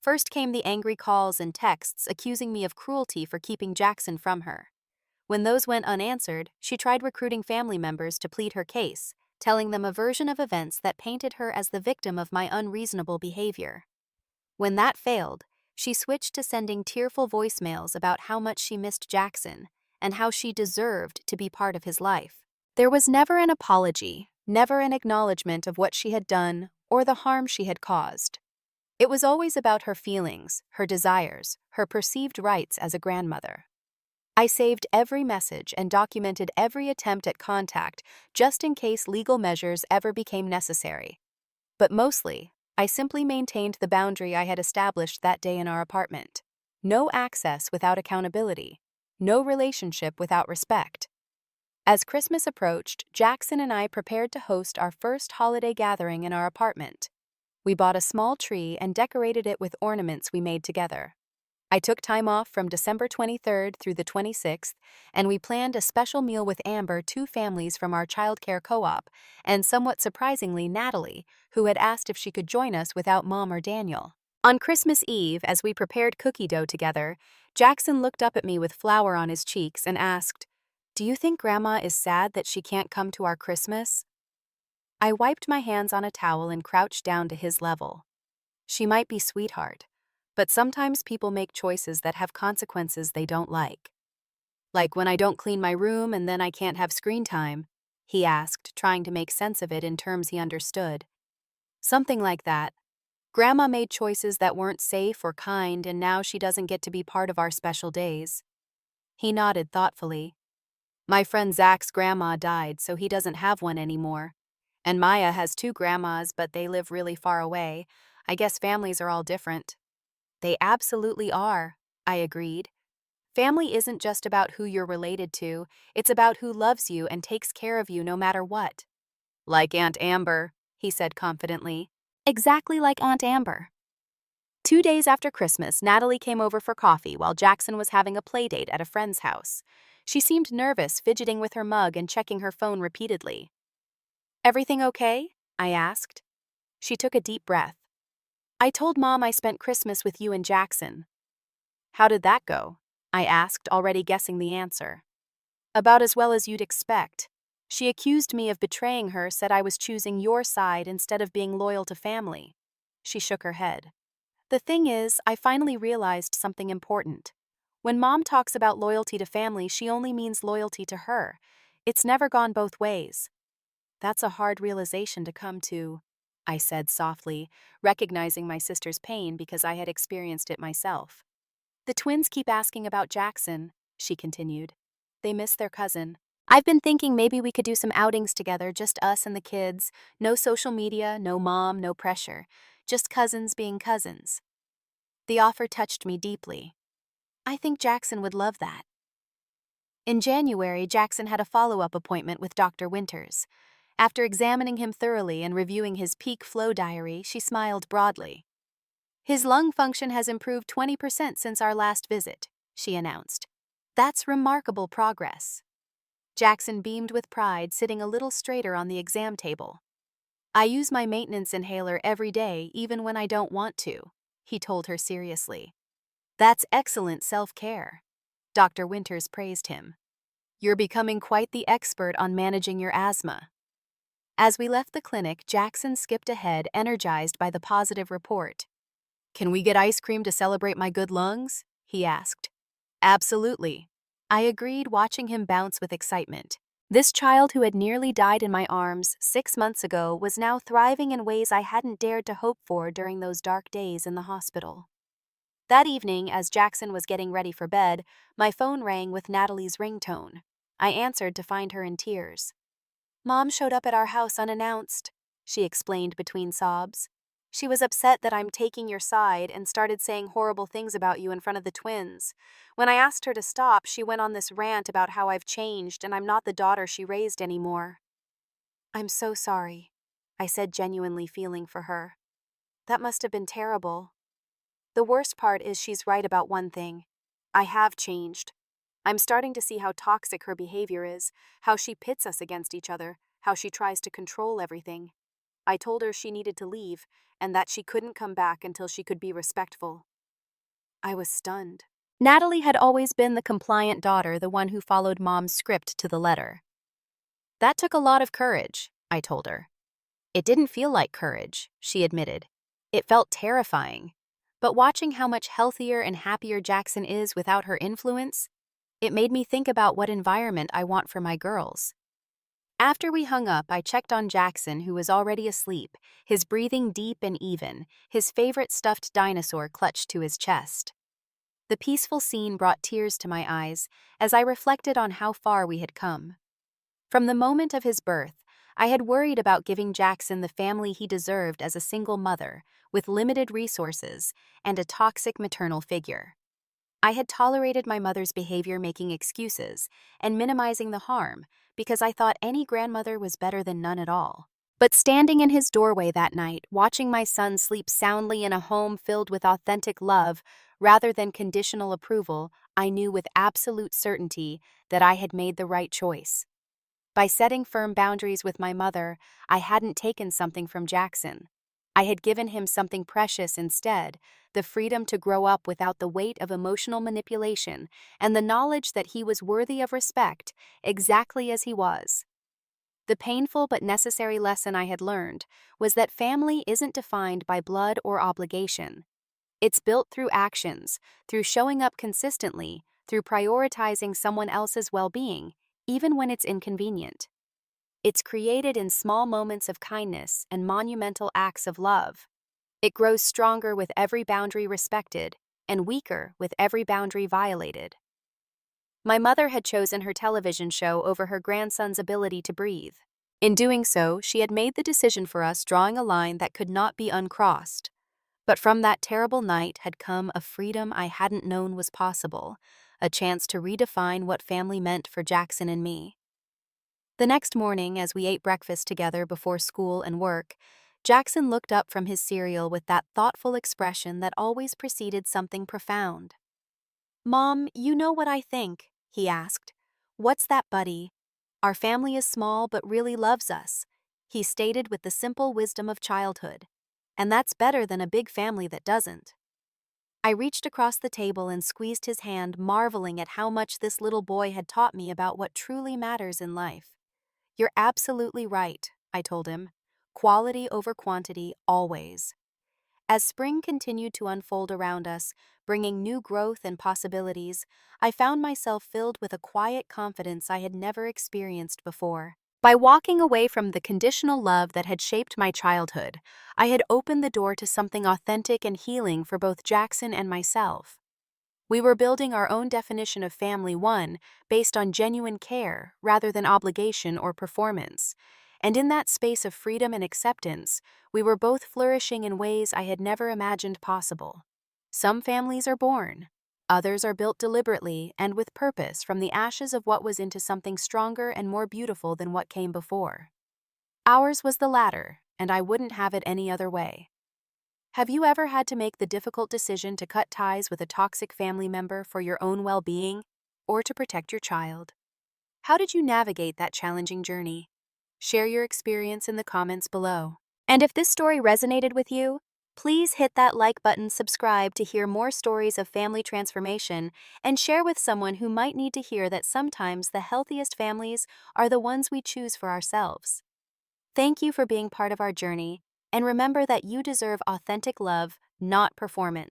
First came the angry calls and texts accusing me of cruelty for keeping Jackson from her. When those went unanswered, she tried recruiting family members to plead her case, telling them a version of events that painted her as the victim of my unreasonable behavior. When that failed, she switched to sending tearful voicemails about how much she missed Jackson and how she deserved to be part of his life. There was never an apology, never an acknowledgement of what she had done or the harm she had caused. It was always about her feelings, her desires, her perceived rights as a grandmother. I saved every message and documented every attempt at contact just in case legal measures ever became necessary. But mostly, I simply maintained the boundary I had established that day in our apartment. No access without accountability. No relationship without respect. As Christmas approached, Jackson and I prepared to host our first holiday gathering in our apartment. We bought a small tree and decorated it with ornaments we made together. I took time off from December 23rd through the 26th, and we planned a special meal with Amber, two families from our childcare co-op, and somewhat surprisingly Natalie, who had asked if she could join us without Mom or Daniel. On Christmas Eve, as we prepared cookie dough together, Jackson looked up at me with flour on his cheeks and asked, "Do you think Grandma is sad that she can't come to our Christmas?" I wiped my hands on a towel and crouched down to his level. "She might be, sweetheart, but sometimes people make choices that have consequences they don't like." "Like when I don't clean my room and then I can't have screen time?" he asked, trying to make sense of it in terms he understood. "Something like that. Grandma made choices that weren't safe or kind, and now she doesn't get to be part of our special days." He nodded thoughtfully. "My friend Zach's grandma died, so he doesn't have one anymore. And Maya has two grandmas, but they live really far away. I guess families are all different." "They absolutely are," I agreed. "Family isn't just about who you're related to, it's about who loves you and takes care of you no matter what." "Like Aunt Amber," he said confidently. "Exactly like Aunt Amber." 2 days after Christmas, Natalie came over for coffee while Jackson was having a play date at a friend's house. She seemed nervous, fidgeting with her mug and checking her phone repeatedly. "Everything okay?" I asked. She took a deep breath. "I told Mom I spent Christmas with you and Jackson." "How did that go?" I asked, already guessing the answer. "About as well as you'd expect. She accused me of betraying her, said I was choosing your side instead of being loyal to family." She shook her head. "The thing is, I finally realized something important. When Mom talks about loyalty to family, she only means loyalty to her. It's never gone both ways." "That's a hard realization to come to," I said softly, recognizing my sister's pain because I had experienced it myself. "The twins keep asking about Jackson," she continued. "They miss their cousin. I've been thinking maybe we could do some outings together, just us and the kids. No social media, no mom, no pressure. Just cousins being cousins." The offer touched me deeply. "I think Jackson would love that." In January, Jackson had a follow-up appointment with Dr. Winters. After examining him thoroughly and reviewing his peak flow diary, she smiled broadly. "His lung function has improved 20% since our last visit," she announced. "That's remarkable progress." Jackson beamed with pride, sitting a little straighter on the exam table. "I use my maintenance inhaler every day, even when I don't want to," he told her seriously. "That's excellent self-care." Dr. Winters praised him. "You're becoming quite the expert on managing your asthma." As we left the clinic, Jackson skipped ahead, energized by the positive report. "Can we get ice cream to celebrate my good lungs?" he asked. Absolutely. I agreed, watching him bounce with excitement. This child who had nearly died in my arms 6 months ago was now thriving in ways I hadn't dared to hope for during those dark days in the hospital. That evening, as Jackson was getting ready for bed, my phone rang with Natalie's ringtone. I answered to find her in tears. "Mom showed up at our house unannounced," she explained between sobs. "She was upset that I'm taking your side and started saying horrible things about you in front of the twins. When I asked her to stop, she went on this rant about how I've changed and I'm not the daughter she raised anymore." "I'm so sorry," I said, genuinely feeling for her. "That must have been terrible. The worst part is she's right about one thing. I have changed. I'm starting to see how toxic her behavior is, how she pits us against each other, how she tries to control everything. I told her she needed to leave and that she couldn't come back until she could be respectful." I was stunned. Natalie had always been the compliant daughter, the one who followed Mom's script to the letter. "That took a lot of courage," I told her. "It didn't feel like courage," she admitted. "It felt terrifying. But watching how much healthier and happier Jackson is without her influence, it made me think about what environment I want for my girls." After we hung up, I checked on Jackson, who was already asleep, his breathing deep and even, his favorite stuffed dinosaur clutched to his chest. The peaceful scene brought tears to my eyes as I reflected on how far we had come. From the moment of his birth, I had worried about giving Jackson the family he deserved as a single mother, with limited resources and a toxic maternal figure. I had tolerated my mother's behavior, making excuses and minimizing the harm because I thought any grandmother was better than none at all. But standing in his doorway that night, watching my son sleep soundly in a home filled with authentic love rather than conditional approval, I knew with absolute certainty that I had made the right choice. By setting firm boundaries with my mother, I hadn't taken something from Jackson. I had given him something precious instead, the freedom to grow up without the weight of emotional manipulation and the knowledge that he was worthy of respect exactly as he was. The painful but necessary lesson I had learned was that family isn't defined by blood or obligation. It's built through actions, through showing up consistently, through prioritizing someone else's well-being, even when it's inconvenient. It's created in small moments of kindness and monumental acts of love. It grows stronger with every boundary respected and weaker with every boundary violated. My mother had chosen her television show over her grandson's ability to breathe. In doing so, she had made the decision for us, drawing a line that could not be uncrossed. But from that terrible night had come a freedom I hadn't known was possible, a chance to redefine what family meant for Jackson and me. The next morning, as we ate breakfast together before school and work, Jackson looked up from his cereal with that thoughtful expression that always preceded something profound. "Mom, you know what I think?" he asked. "What's that, buddy? Our family is small but really loves us," he stated with the simple wisdom of childhood. "And that's better than a big family that doesn't." I reached across the table and squeezed his hand, marveling at how much this little boy had taught me about what truly matters in life. "You're absolutely right," I told him. "Quality over quantity, always." As spring continued to unfold around us, bringing new growth and possibilities, I found myself filled with a quiet confidence I had never experienced before. By walking away from the conditional love that had shaped my childhood, I had opened the door to something authentic and healing for both Jackson and myself. We were building our own definition of family, one based on genuine care rather than obligation or performance. And in that space of freedom and acceptance, we were both flourishing in ways I had never imagined possible. Some families are born. Others are built deliberately and with purpose from the ashes of what was into something stronger and more beautiful than what came before. Ours was the latter, and I wouldn't have it any other way. Have you ever had to make the difficult decision to cut ties with a toxic family member for your own well-being or to protect your child? How did you navigate that challenging journey? Share your experience in the comments below. And if this story resonated with you, please hit that like button, subscribe to hear more stories of family transformation, and share with someone who might need to hear that sometimes the healthiest families are the ones we choose for ourselves. Thank you for being part of our journey, and remember that you deserve authentic love, not performance.